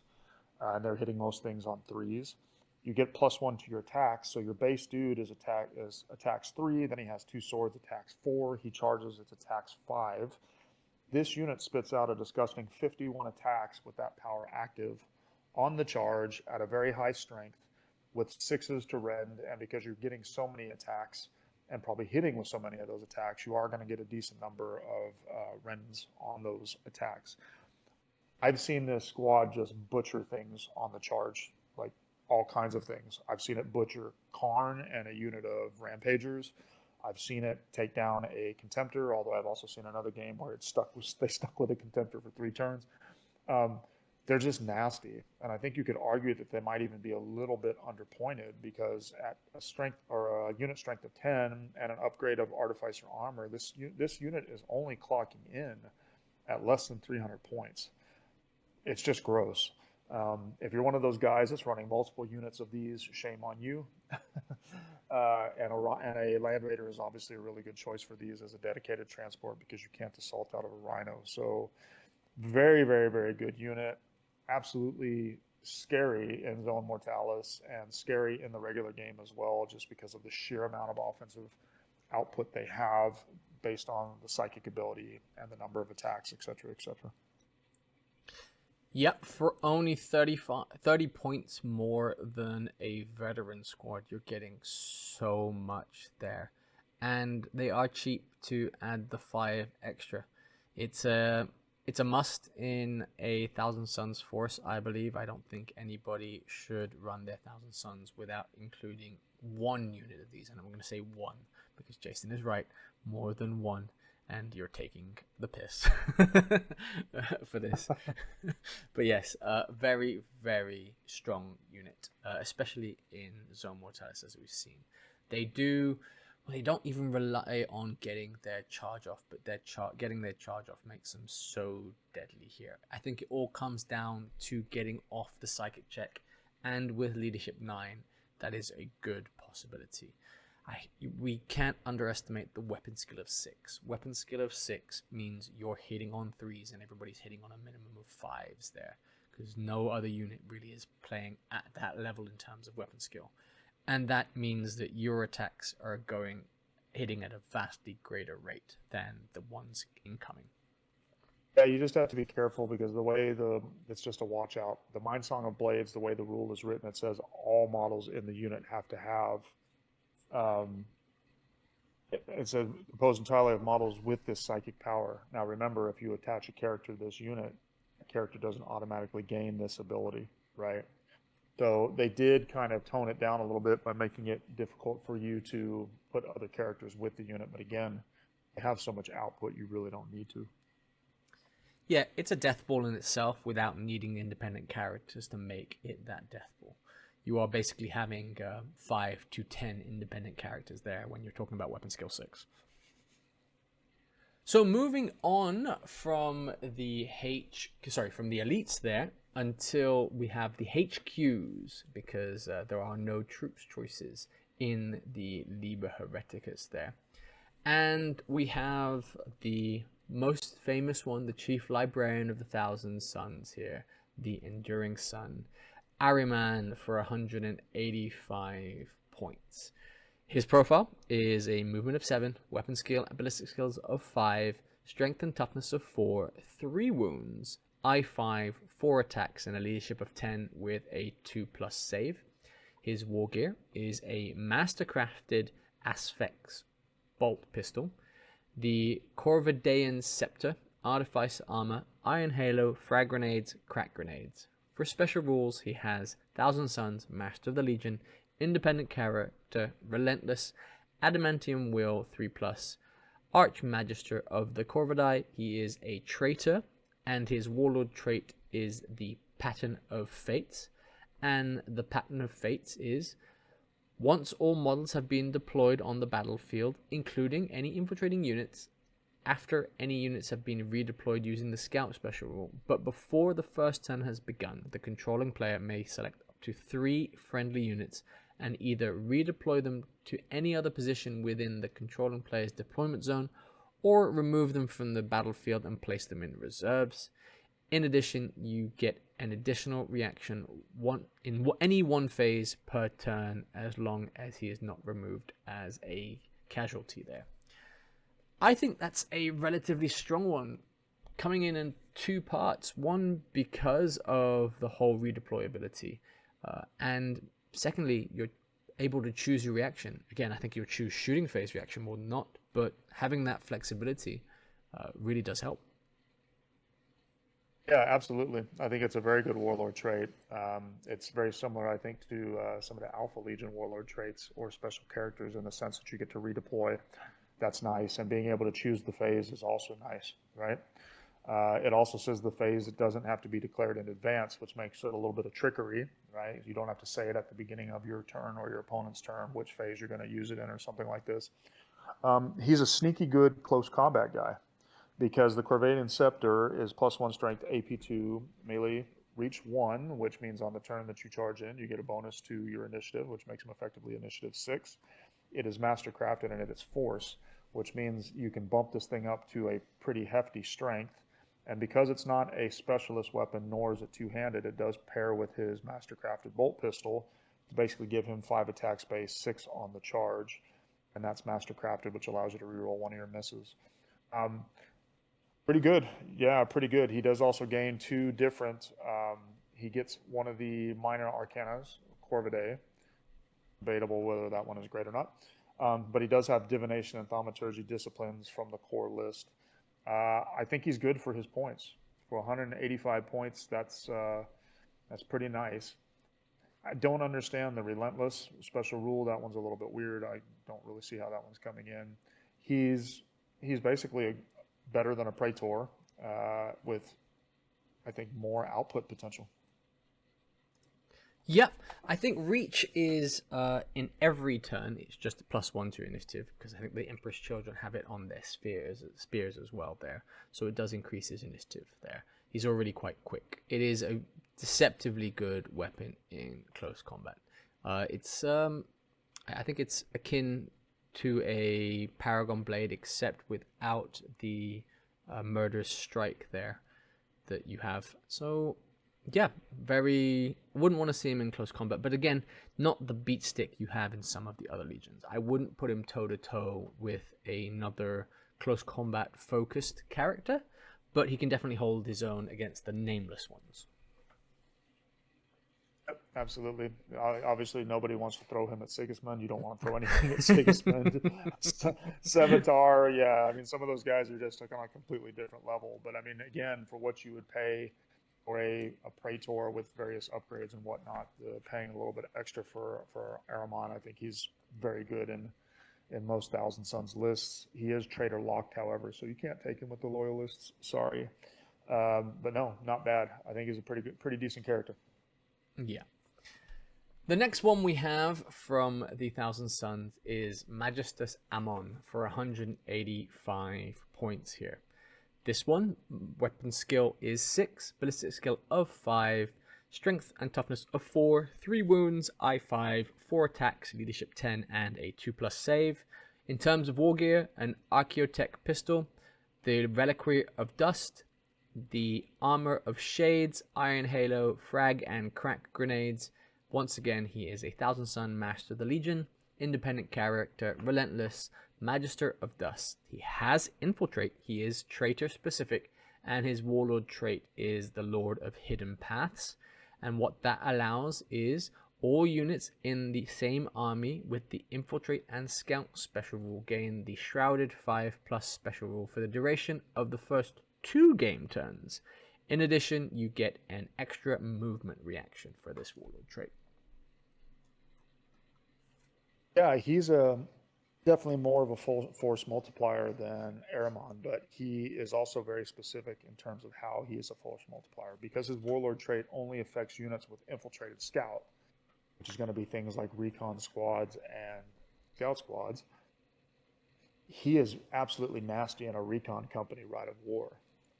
and they're hitting most things on 3s. You get +1 to your attacks, so your base dude is attacks 3, then he has 2 swords, attacks 4, he charges, it's attacks 5. This unit spits out a disgusting 51 attacks with that power active on the charge at a very high strength with 6s to rend, and because you're getting so many attacks and probably hitting with so many of those attacks, you are going to get a decent number of rends on those attacks. I've seen this squad just butcher things on the charge, like all kinds of things. I've seen it butcher Karn and a unit of Rampagers. I've seen it take down a Contemptor, although I've also seen another game where they stuck with a Contemptor for 3 turns. They're just nasty, and I think you could argue that they might even be a little bit underpointed because at a strength or a unit strength of 10 and an upgrade of Artificer armor, this unit is only clocking in at less than 300 points. It's just gross. If you're one of those guys that's running multiple units of these, shame on you. and a Land Raider is obviously a really good choice for these as a dedicated transport because you can't assault out of a Rhino. So very, very, very good unit. Absolutely scary in Zone Mortalis and scary in the regular game as well, just because of the sheer amount of offensive output they have based on the psychic ability and the number of attacks, etc., etc. Yep, for only 30 points more than a veteran squad, you're getting so much there. And they are cheap to add the 5 extra. It's a must in a Thousand Suns force, I believe. I don't think anybody should run their Thousand Suns without including one unit of these. And I'm going to say one, because Jason is right, more than one. And you're taking the piss for this. But yes, very, very strong unit, especially in Zone Mortalis, as we've seen. They don't even rely on getting their charge off, but getting their charge off makes them so deadly here. I think it all comes down to getting off the psychic check, and with Leadership 9, that is a good possibility. We can't underestimate the weapon skill of 6. Weapon skill of 6 means you're hitting on 3s and everybody's hitting on a minimum of 5s there, because no other unit really is playing at that level in terms of weapon skill. And that means that your attacks are hitting at a vastly greater rate than the ones incoming. Yeah, you just have to be careful because it's just a watch out. The Mind Song of Blades, the way the rule is written, it says all models in the unit have to have it's composed entirely of models with this psychic power. Now remember, if you attach a character to this unit, the character doesn't automatically gain this ability, right? So they did kind of tone it down a little bit by making it difficult for you to put other characters with the unit. But again, they have so much output, you really don't need to. Yeah, it's a death ball in itself without needing independent characters to make it that death ball. You are basically having 5 to 10 independent characters there when you're talking about weapon skill 6. So moving on from the elites there until we have the HQs, because there are no troops choices in the Liber Hereticus there. And we have the most famous one, the Chief Librarian of the Thousand Suns here, the Enduring Sun, Ahriman, for 185 points. His profile is a movement of 7, weapon skill and ballistic skills of 5, strength and toughness of 4, 3 wounds, I5, 4 attacks, and a leadership of 10 with a 2+ save. His war gear is a mastercrafted Asphex bolt pistol, the Corvidaean scepter, artifice armor, iron halo, frag grenades, crack grenades. For special rules, he has Thousand Suns, Master of the Legion, Independent Character, Relentless, Adamen Will 3+, Arch Magister of the Corvidae. He is a traitor, and his Warlord trait is the Pattern of Fates. And the Pattern of Fates is: once all models have been deployed on the battlefield, including any infiltrating units, after any units have been redeployed using the Scout special rule, but before the first turn has begun, the controlling player may select up to 3 friendly units and either redeploy them to any other position within the controlling player's deployment zone, or remove them from the battlefield and place them in reserves. In addition, you get an additional reaction in any one phase per turn, as long as he is not removed as a casualty there. I think that's a relatively strong one, coming in 2 parts. One, because of the whole redeployability, and secondly, you're able to choose your reaction. Again, I think you'll choose shooting phase reaction more than not, but having that flexibility really does help. Yeah, absolutely. I think it's a very good Warlord trait. It's very similar, I think, to some of the Alpha Legion Warlord traits or special characters, in the sense that you get to redeploy. That's nice, and being able to choose the phase is also nice, right? It also says the phase, it doesn't have to be declared in advance, which makes it a little bit of trickery, right? You don't have to say it at the beginning of your turn or your opponent's turn, which phase you're going to use it in or something like this. He's a sneaky good close combat guy, because the Corvidaean Scepter is +1 strength, AP2, melee, reach 1, which means on the turn that you charge in, you get a bonus to your initiative, which makes him effectively initiative 6. it is mastercrafted and it is force, which means you can bump this thing up to a pretty hefty strength. And because it's not a specialist weapon, nor is it two-handed, it does pair with his mastercrafted bolt pistol to basically give him 5 attack space, 6 on the charge. And that's mastercrafted, which allows you to reroll one of your misses. Pretty good. Yeah, pretty good. He does also gain 2 different, he gets one of the minor arcanas, Corvidae. Debatable whether that one is great or not. But he does have divination and thaumaturgy disciplines from the core list. I think he's good for his points. For 185 points, that's pretty nice. I don't understand the relentless special rule. That one's a little bit weird. I don't really see how that one's coming in. He's basically better than a Praetor with, I think, more output potential. Yep, I think reach is in every turn. It's just a +1 to initiative because I think the Emperor's Children have it on their spears as well there, so it does increase his initiative there. He's already quite quick. It is a deceptively good weapon in close combat. It's I think it's akin to a Paragon Blade, except without the murderous strike there that you have. So yeah, wouldn't want to see him in close combat, but again, not the beat stick you have in some of the other legions. I wouldn't put him toe to toe with another close combat focused character, but he can definitely hold his own against the nameless ones. Yep, absolutely. Obviously, nobody wants to throw him at Sigismund. You don't want to throw anything at Sigismund. Sevatar, yeah. I mean, some of those guys are just on a completely different level. But I mean, again, for what you would pay for a Praetor with various upgrades and whatnot, paying a little bit extra for Ahriman, I think he's very good in most Thousand Sons lists. He is traitor locked, however, so you can't take him with the loyalists. Sorry, but no, not bad. I think he's a pretty decent character. Yeah. The next one we have from the Thousand Sons is Magister Amon for 185 points here. This one, weapon skill is 6, ballistic skill of 5, strength and toughness of 4, 3 wounds, I5, 4 attacks, leadership 10, and a 2+ save. In terms of war gear, an Archaeotech pistol, the Reliquary of Dust, the Armor of Shades, Iron Halo, Frag and Crack Grenades. Once again, he is a Thousand Sun Master of the Legion, independent character, relentless, Magister of Dust. He has Infiltrate, he is traitor specific, and his Warlord trait is the Lord of Hidden Paths. And what that allows is all units in the same army with the Infiltrate and Scout special rule gain the Shrouded 5+ special rule for the duration of the first 2 game turns. In addition, you get an extra movement reaction for this Warlord trait. Yeah, he's definitely more of a full force multiplier than Ahriman, but he is also very specific in terms of how he is a force multiplier, because his Warlord trait only affects units with Infiltrated Scout, which is going to be things like recon squads and scout squads. He is absolutely nasty in a recon company rite of war,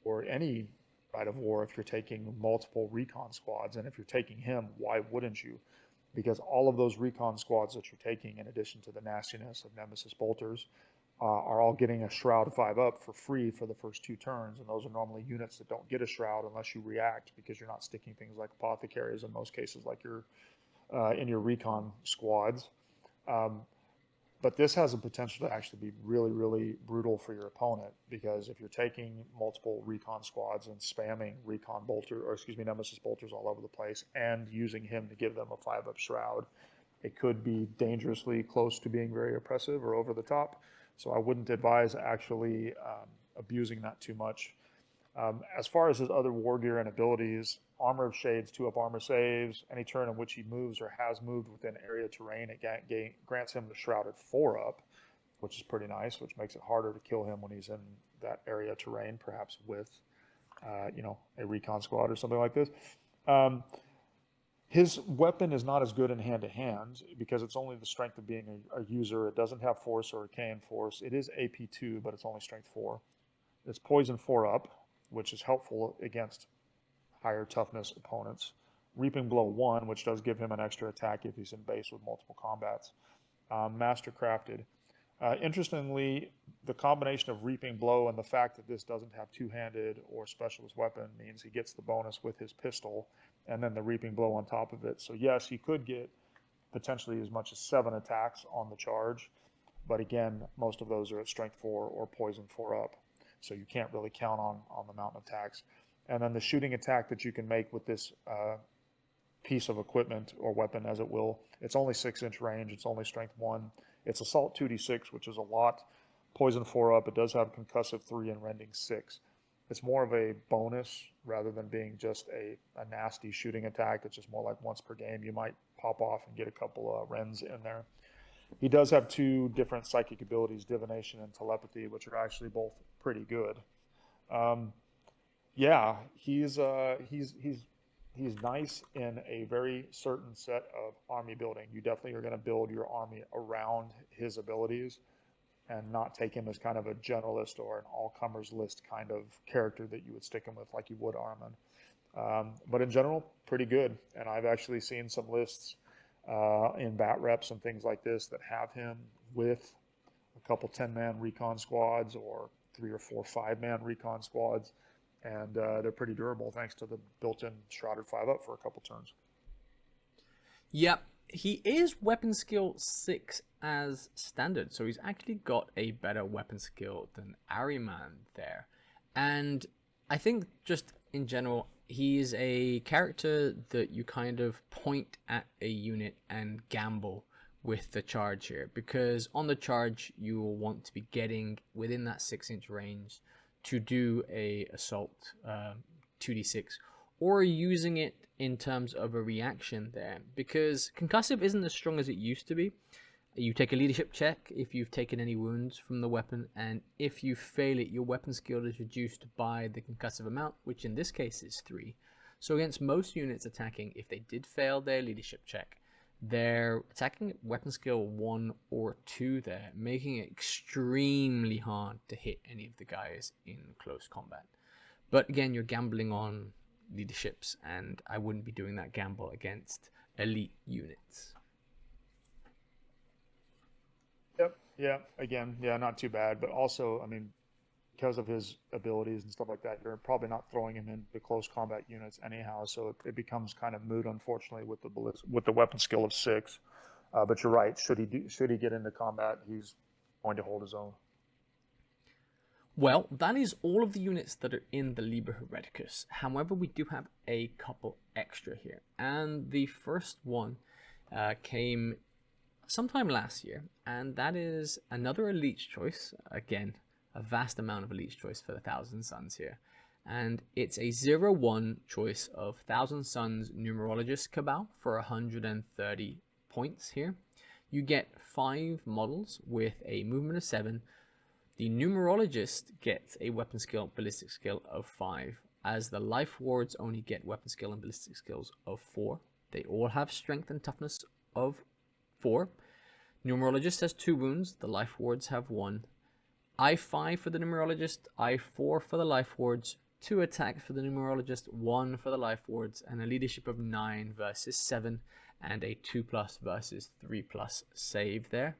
or any rite of war if you're taking multiple recon squads. And if you're taking him, why wouldn't you? Because all of those recon squads that you're taking, in addition to the nastiness of Nemesis Bolters, are all getting a Shroud 5 up for free for the first 2 turns. And those are normally units that don't get a Shroud unless you react, because you're not sticking things like apothecaries in most cases, like you're in your recon squads. But this has a potential to actually be really, really brutal for your opponent, because if you're taking multiple recon squads and spamming Nemesis Bolters all over the place and using him to give them a 5+ Shroud, it could be dangerously close to being very oppressive or over the top. So I wouldn't advise actually abusing that too much. As far as his other war gear and abilities, Armor of Shades, 2+ armor saves. Any turn in which he moves or has moved within area terrain, it grants him the Shrouded 4+, which is pretty nice, which makes it harder to kill him when he's in that area terrain, perhaps with a recon squad or something like this. His weapon is not as good in hand-to-hand because it's only the strength of being a user. It doesn't have force or arcane force. It is AP 2, but it's only strength 4. It's poison 4+, which is helpful against higher toughness opponents. Reaping Blow 1, which does give him an extra attack if he's in base with multiple combats. mastercrafted. Interestingly, the combination of Reaping Blow and the fact that this doesn't have two-handed or specialist weapon means he gets the bonus with his pistol and then the Reaping Blow on top of it. So yes, he could get potentially as much as 7 attacks on the charge, but again, most of those are at strength 4 or poison 4 up, so you can't really count on the amount of attacks. And then the shooting attack that you can make with this piece of equipment or weapon, as it will, it's only 6-inch range, it's only strength 1. It's assault 2d6, which is a lot. Poison 4 up. It does have concussive 3 and rending 6. It's more of a bonus rather than being just a nasty shooting attack. It's just more like once per game you might pop off and get a couple of rends in there. He does have 2 different psychic abilities, divination and telepathy, which are actually both pretty good. Yeah, he's nice in a very certain set of army building. You definitely are going to build your army around his abilities and not take him as kind of a generalist or an all-comers list kind of character that you would stick him with like you would Armin. But in general, pretty good. And I've actually seen some lists in bat reps and things like this that have him with a couple 10-man recon squads or 3 or 4 5-man recon squads. And they're pretty durable thanks to the built-in Shrouded 5-up for a couple turns. Yep, he is weapon skill 6 as standard, so he's actually got a better weapon skill than Ahriman there. And I think just in general, he's a character that you kind of point at a unit and gamble with the charge here, because on the charge you will want to be getting within that 6-inch range to do a assault 2d6, or using it in terms of a reaction there, because concussive isn't as strong as it used to be. You take a leadership check if you've taken any wounds from the weapon, and if you fail it, your weapon skill is reduced by the concussive amount, which in this case is 3. So against most units attacking, if they did fail their leadership check, they're attacking weapon skill 1 or 2 there, making it extremely hard to hit any of the guys in close combat. But again, you're gambling on leaderships, and I wouldn't be doing that gamble against elite units. Yep. Yeah. Again, yeah, not too bad. But also, I mean, because of his abilities and stuff like that, you're probably not throwing him into close combat units anyhow. So it becomes kind of moot, unfortunately, with the weapon skill of 6. But you're right. Should he get into combat, he's going to hold his own. Well, that is all of the units that are in the Liber Hereticus. However, we do have a couple extra here, and the first one came sometime last year, and that is another Elite's Choice. Again, a vast amount of Elite's Choice for the Thousand Suns here, and it's a 0-1 choice of Thousand Suns Numerologist Cabal for 130 points here. You get 5 models with a movement of 7. The Numerologist gets a weapon skill, ballistic skill of 5, as the Life Wards only get weapon skill and ballistic skills of 4. They all have strength and toughness of 4. Numerologist has 2 wounds, the Life Wards have 1. I5 for the Numerologist, I4 for the Life Wards, 2 attacks for the Numerologist, 1 for the Life Wards, and a leadership of 9 versus 7, and a 2+ versus 3+ save there.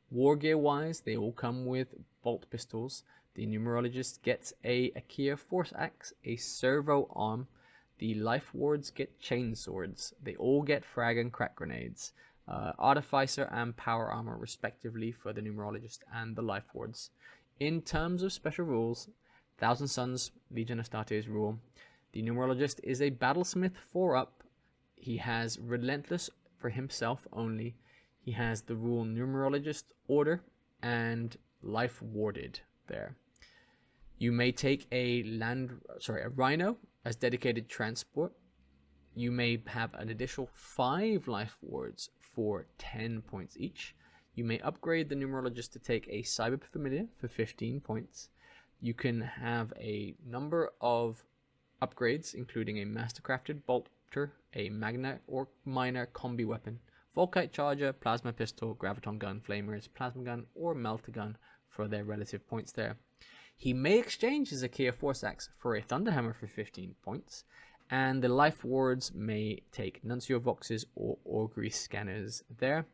War gear wise, they all come with bolt pistols. The Numerologist gets a Akia Force Axe, a servo arm. The Life Wards get chain swords. They all get frag and crack grenades. Artificer and power armor respectively for the Numerologist and the Life Wards. In terms of special rules, Thousand Suns Legion Astartes rule, the Numerologist is a Battlesmith 4-up. He has Relentless for himself only. He has the rule Numerologist Order and Life Warded there. You may take a Rhino as dedicated transport. You may have an additional 5 Life Wards for 10 points each. You may upgrade the Numerologist to take a Cyber Familiar for 15 points. You can have a number of upgrades, including a Mastercrafted Bolter, a Magna or Minor Combi Weapon, Volkite Charger, Plasma Pistol, Graviton Gun, Flamers, Plasma Gun, or Melter Gun for their relative points there. He may exchange his Akia Force Axe for a Thunderhammer for 15 points, and the Life Wards may take Nuncio Voxes or Augury Scanners there.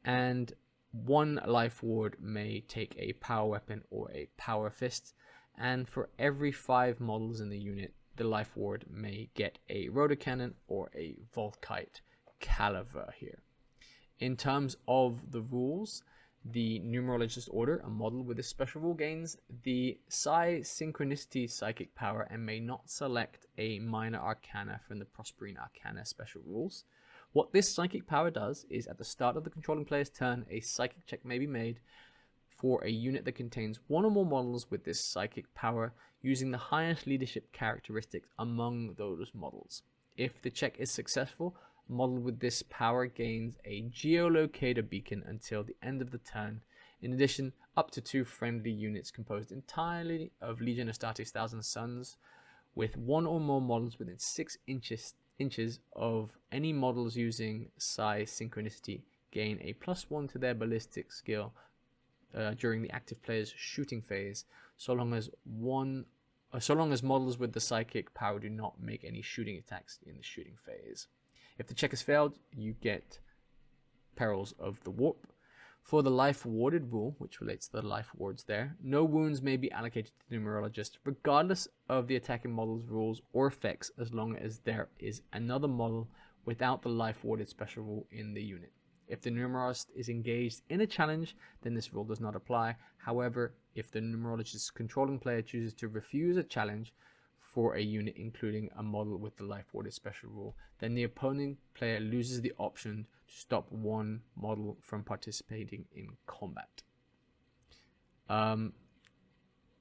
And one life ward may take a power weapon or a power fist, and for every 5 models in the unit, the life ward may get a rotor cannon or a Volkite caliber here. In terms of the rules, the Numerologist Order, a model with a special rule, gains the Psi Synchronicity Psychic Power and may not select a Minor Arcana from the Prospering Arcana special rules. What this psychic power does is at the start of the controlling player's turn, a psychic check may be made for a unit that contains one or more models with this psychic power using the highest leadership characteristics among those models. If the check is successful, a model with this power gains a geolocator beacon until the end of the turn. In addition, up to 2 friendly units composed entirely of Legion Astartes Thousand Suns with one or more models within 6 inches of any models using Psi Synchronicity gain a +1 to their ballistic skill during the active player's shooting phase, so long as models with the psychic power do not make any shooting attacks in the shooting phase. If the check has failed, you get Perils of the Warp. For the life warded rule, which relates to the life wards there, no wounds may be allocated to the Numerologist, regardless of the attacking model's rules or effects, as long as there is another model without the life warded special rule in the unit. If the Numerologist is engaged in a challenge, then this rule does not apply. However, if the Numerologist's controlling player chooses to refuse a challenge for a unit including a model with the life warded special rule, then the opponent player loses the option to stop one model from participating in combat.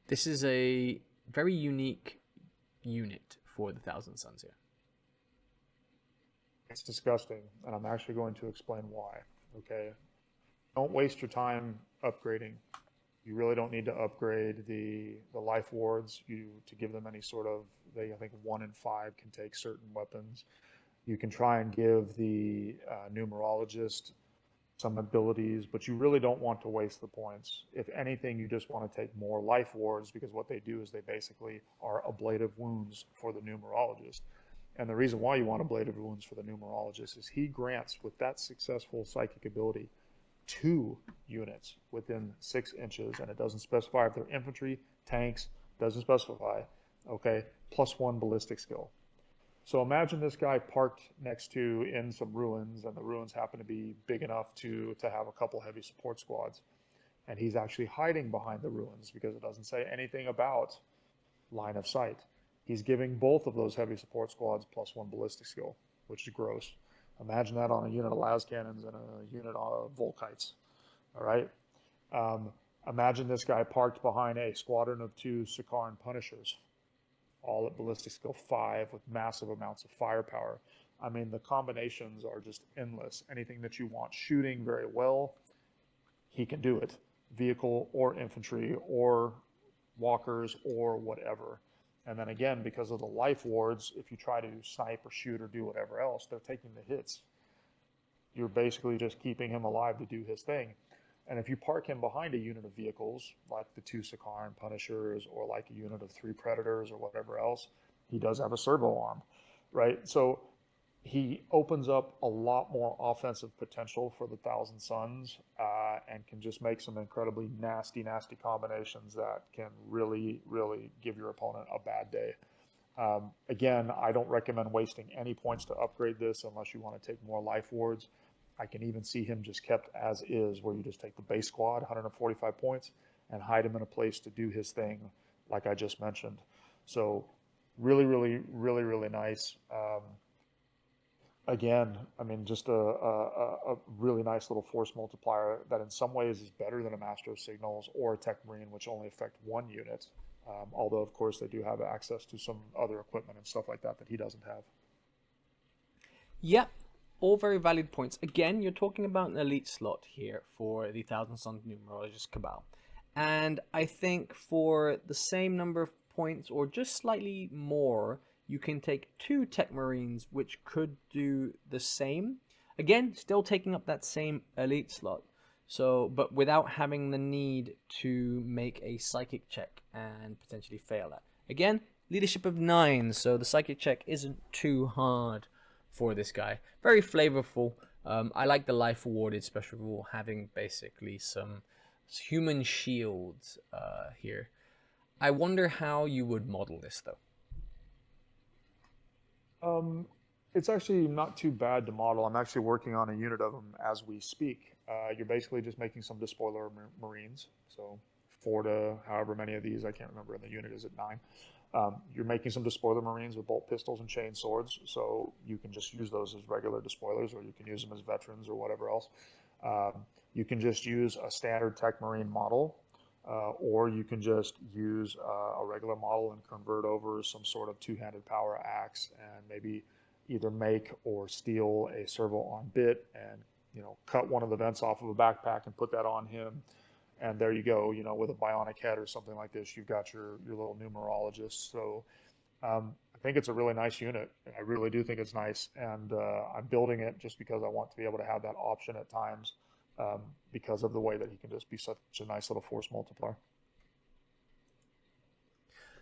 This is a very unique unit for the Thousand Suns here. It's disgusting, and I'm actually going to explain why. Okay, don't waste your time upgrading. You really don't need to upgrade the life wards to give them any sort of, I think 1 in 5 can take certain weapons. You can try and give the Numerologist some abilities, but you really don't want to waste the points. If anything, you just want to take more life wards, because what they do is they basically are ablative wounds for the Numerologist. And the reason why you want ablative wounds for the Numerologist is he grants, with that successful psychic ability, 2 units within 6 inches, and it doesn't specify if they're infantry, tanks, doesn't specify, okay, +1 ballistic skill. So imagine this guy parked next to in some ruins, and the ruins happen to be big enough to have a couple heavy support squads, and he's actually hiding behind the ruins because it doesn't say anything about line of sight. He's giving both of those heavy support squads +1 ballistic skill, which is gross. Imagine that on a unit of las cannons and a unit of Volkites. All right. Imagine this guy parked behind a squadron of 2 Sicaran Punishers, all at ballistic skill 5 with massive amounts of firepower. I mean, the combinations are just endless. Anything that you want shooting very well, he can do it. Vehicle or infantry or walkers or whatever. And then again, because of the life wards, if you try to snipe or shoot or do whatever else, they're taking the hits. You're basically just keeping him alive to do his thing. And if you park him behind a unit of vehicles, like the 2 Sicaran Punishers or like a unit of 3 Predators or whatever else, he does have a servo arm, right? So he opens up a lot more offensive potential for the Thousand Suns and can just make some incredibly nasty combinations that can really give your opponent a bad day. Again, I don't recommend wasting any points to upgrade this unless you want to take more life wards. I can even see him just kept as is, where you just take the base squad, 145 points, and hide him in a place to do his thing, like I just mentioned. So really nice. Again, I mean, just a really nice little force multiplier that in some ways is better than a Master of Signals or a Tech Marine, which only affect 1 unit. Although, of course, they do have access to some other equipment and stuff like that he doesn't have. Yep, all very valid points. Again, you're talking about an elite slot here for the Thousand Suns Numerologist Cabal. And I think for the same number of points, or just slightly more, you can take 2 Tech Marines, which could do the same. Again, still taking up that same elite slot. So, but without having the need to make a psychic check and potentially fail that. Again, leadership of 9, so the psychic check isn't too hard for this guy. Very flavorful, I like the life awarded special rule having basically some human shields here. I wonder how you would model this though. It's actually not too bad to model. I'm actually working on a unit of them as we speak. You're basically just making some despoiler marines. So 4 to however many of these, I can't remember, and the unit is at 9. You're making some despoiler marines with bolt pistols and chain swords, so you can just use those as regular despoilers, or you can use them as veterans or whatever else. You can just use a standard tech marine model, or you can just use a regular model and convert over some sort of two-handed power axe and maybe either make or steal a servo on bit and cut one of the vents off of a backpack and put that on him, and there you go, with a bionic head or something like this, you've got your little numerologist. So I think it's a really nice unit. I really do think it's nice, and I'm building it just because I want to be able to have that option at times, because of the way that he can just be such a nice little force multiplier.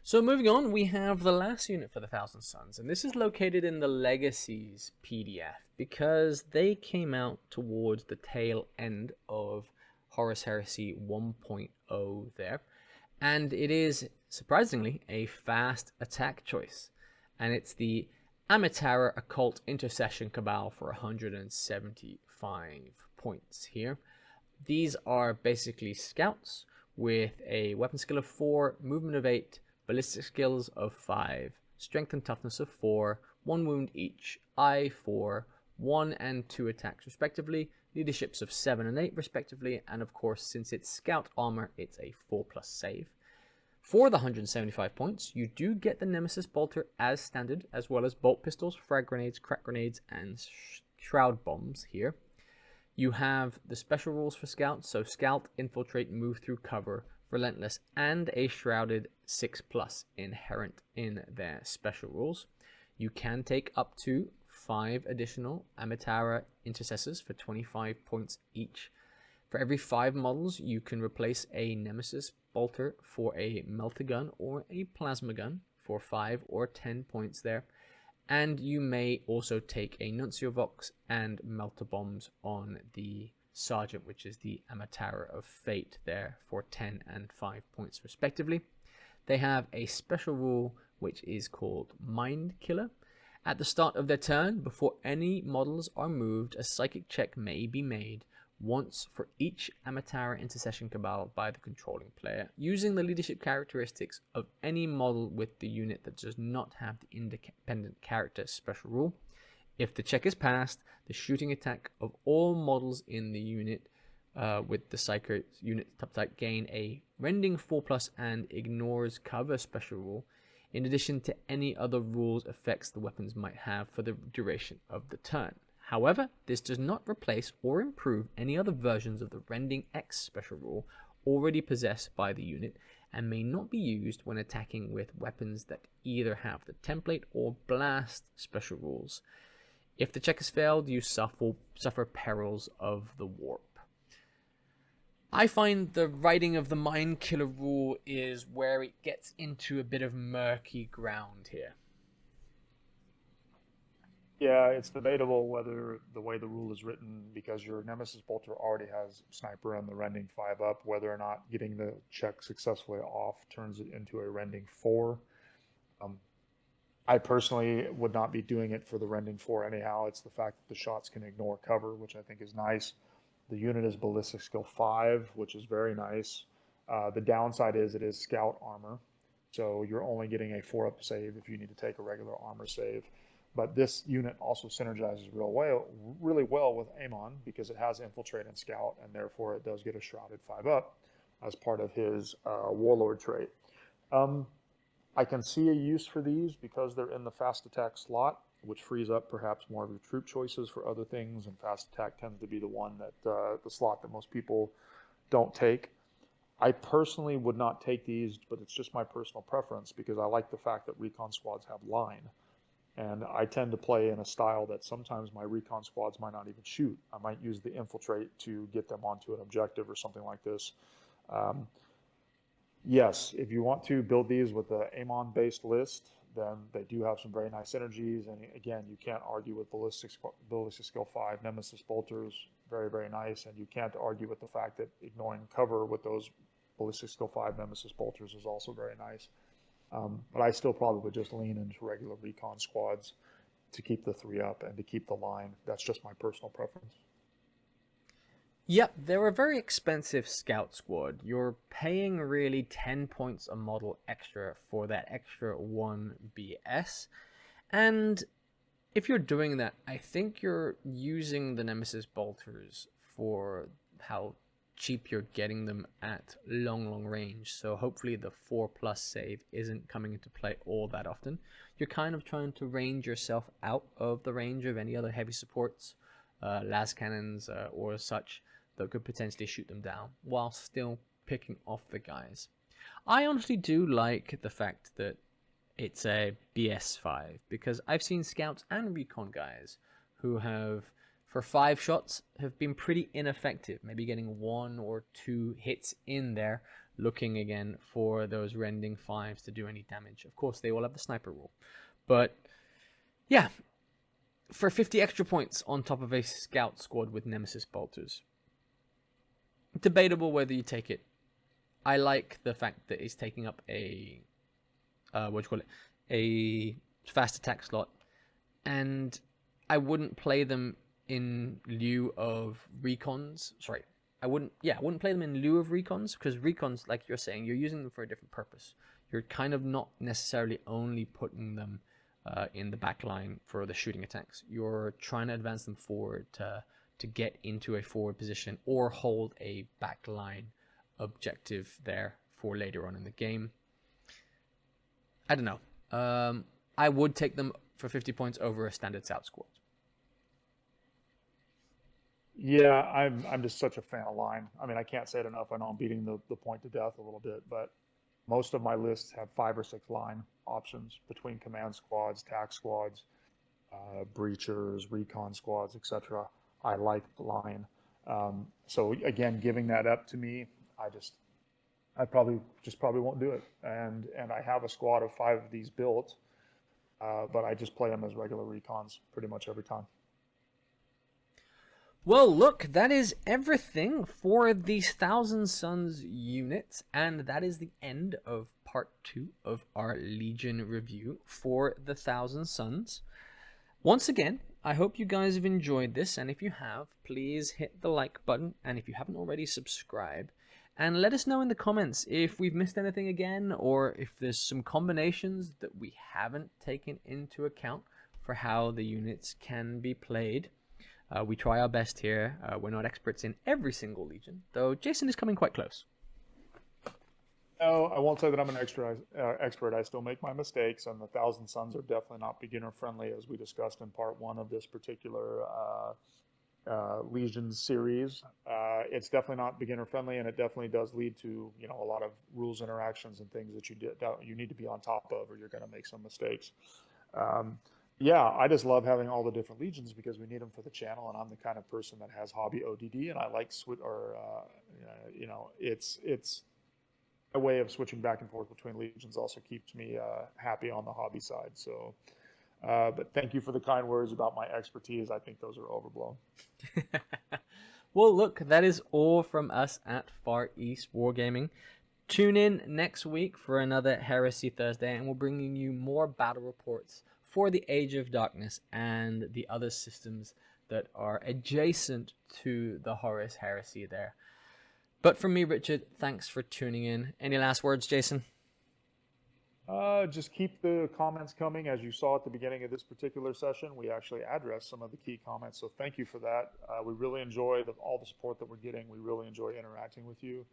So moving on, we have the last unit for the Thousand Suns, and this is located in the Legacies PDF because they came out towards the tail end of Horus Heresy 1.0 there, and it is surprisingly a fast attack choice, and it's the Amara Occult Intercession Cabal for 175 points here. These are basically scouts with a weapon skill of 4, movement of 8, ballistic skills of 5, strength and toughness of 4, 1 wound each, eye 4, 1 and 2 attacks respectively, leaderships of 7 and 8 respectively, and of course since it's scout armor it's a 4+ save. For the 175 points, you do get the Nemesis Bolter as standard, as well as bolt pistols, frag grenades, crack grenades, and shroud bombs here. You have the special rules for scouts, so scout, infiltrate, move through cover, relentless, and a shrouded 6+ inherent in their special rules. You can take up to 5 additional Amara Intercessors for 25 points each. For every 5 models, you can replace a Nemesis Bolter for a Melter Gun or a Plasma Gun for 5 or 10 points there. And you may also take a Nuncio Vox and Melter Bombs on the Sergeant, which is the Amara of Fate there, for 10 and 5 points respectively. They have a special rule which is called Mind Killer. At the start of their turn, before any models are moved, a psychic check may be made once for each Amara Intercession Cabal by the controlling player, using the leadership characteristics of any model with the unit that does not have the independent character special rule. If the check is passed, the shooting attack of all models in the unit with the Psycho unit type gain a rending 4+ and ignores cover special rule, in addition to any other rules effects the weapons might have for the duration of the turn. However, this does not replace or improve any other versions of the Rending X special rule already possessed by the unit, and may not be used when attacking with weapons that either have the template or blast special rules. If the check is failed, you suffer perils of the warp. I find the writing of the Mind Killer rule is where it gets into a bit of murky ground here. Yeah, it's debatable whether the way the rule is written, because your Nemesis Bolter already has Sniper and the Rending 5 up, whether or not getting the check successfully off turns it into a Rending 4. I personally would not be doing it for the Rending 4 anyhow. It's the fact that the shots can ignore cover, which I think is nice. The unit is Ballistic Skill 5, which is very nice. The downside is it is Scout Armor, so you're only getting a 4-up save if you need to take a regular armor save. But this unit also synergizes really well with Amon because it has Infiltrate and Scout, and therefore it does get a Shrouded 5-up as part of his Warlord trait. I can see a use for these because they're in the fast attack slot, which frees up perhaps more of your troop choices for other things, and fast attack tends to be the one that the slot that most people don't take. I personally would not take these, but it's just my personal preference because I like the fact that recon squads have line. And I tend to play in a style that sometimes my recon squads might not even shoot. I might use the Infiltrate to get them onto an objective or something like this. Yes, if you want to build these with the Amon-based list, then they do have some very nice synergies. And again, you can't argue with ballistic skill 5 Nemesis bolters, very, very nice. And you can't argue with the fact that ignoring cover with those ballistic skill 5 Nemesis bolters is also very nice. But I still probably would just lean into regular recon squads to keep the 3 up and to keep the line. That's just my personal preference. Yep, they're a very expensive scout squad. You're paying really 10 points a model extra for that extra 1 BS. And if you're doing that, I think you're using the Nemesis bolters for how cheap you're getting them at long range. So hopefully the 4+ save isn't coming into play all that often. You're kind of trying to range yourself out of the range of any other heavy supports, las cannons or such, that could potentially shoot them down while still picking off the guys. I honestly do like the fact that it's a BS5, because I've seen scouts and recon guys who have, for 5 shots, have been pretty ineffective, maybe getting 1 or 2 hits in there, looking again for those rending 5s to do any damage. Of course, they all have the sniper rule. But yeah, for 50 extra points on top of a scout squad with Nemesis bolters, debatable whether you take it. I like the fact that it's taking up a a fast attack slot, and I wouldn't play them in lieu of recons. Sorry, I wouldn't play them in lieu of recons, because recons, like you're saying, you're using them for a different purpose. You're kind of not necessarily only putting them in the back line for the shooting attacks. You're trying to advance them forward to get into a forward position or hold a backline objective there for later on in the game. I don't know. I would take them for 50 points over a standard South squad. Yeah, I'm just such a fan of line. I mean, I can't say it enough. I know I'm beating the point to death a little bit, but most of my lists have 5 or 6 line options between command squads, tac squads, breachers, recon squads, etc. I like the line. So again, giving that up to me, I probably won't do it. And I have a squad of 5 of these built, but I just play them as regular recons pretty much every time. Well, look, that is everything for the Thousand Suns unit, and that is the end of part 2 of our Legion review for the Thousand Suns. Once again, I hope you guys have enjoyed this, and if you have, please hit the like button, and if you haven't already, subscribe. And let us know in the comments if we've missed anything again, or if there's some combinations that we haven't taken into account for how the units can be played. We try our best here. We're not experts in every single Legion, though Jason is coming quite close. No, I won't say that I'm an expert. I still make my mistakes, and the Thousand Suns are definitely not beginner friendly, as we discussed in part 1 of this particular Legion series. It's definitely not beginner friendly, and it definitely does lead to a lot of rules interactions and things that you need to be on top of, or you're going to make some mistakes. Yeah, I just love having all the different Legions because we need them for the channel, and I'm the kind of person that has hobby ODD, and I like it's a way of switching back and forth between Legions also keeps me happy on the hobby side. So, but thank you for the kind words about my expertise. I think those are overblown. Well, look, that is all from us at Far East Wargaming. Tune in next week for another Heresy Thursday, and we're bringing you more battle reports for the Age of Darkness and the other systems that are adjacent to the Horus Heresy there. But from me, Richard, thanks for tuning in. Any last words, Jason? Just keep the comments coming. As you saw at the beginning of this particular session, we actually addressed some of the key comments, so thank you for that. We really enjoy all the support that we're getting. We really enjoy interacting with you.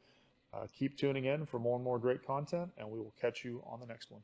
Keep tuning in for more and more great content, and we will catch you on the next one.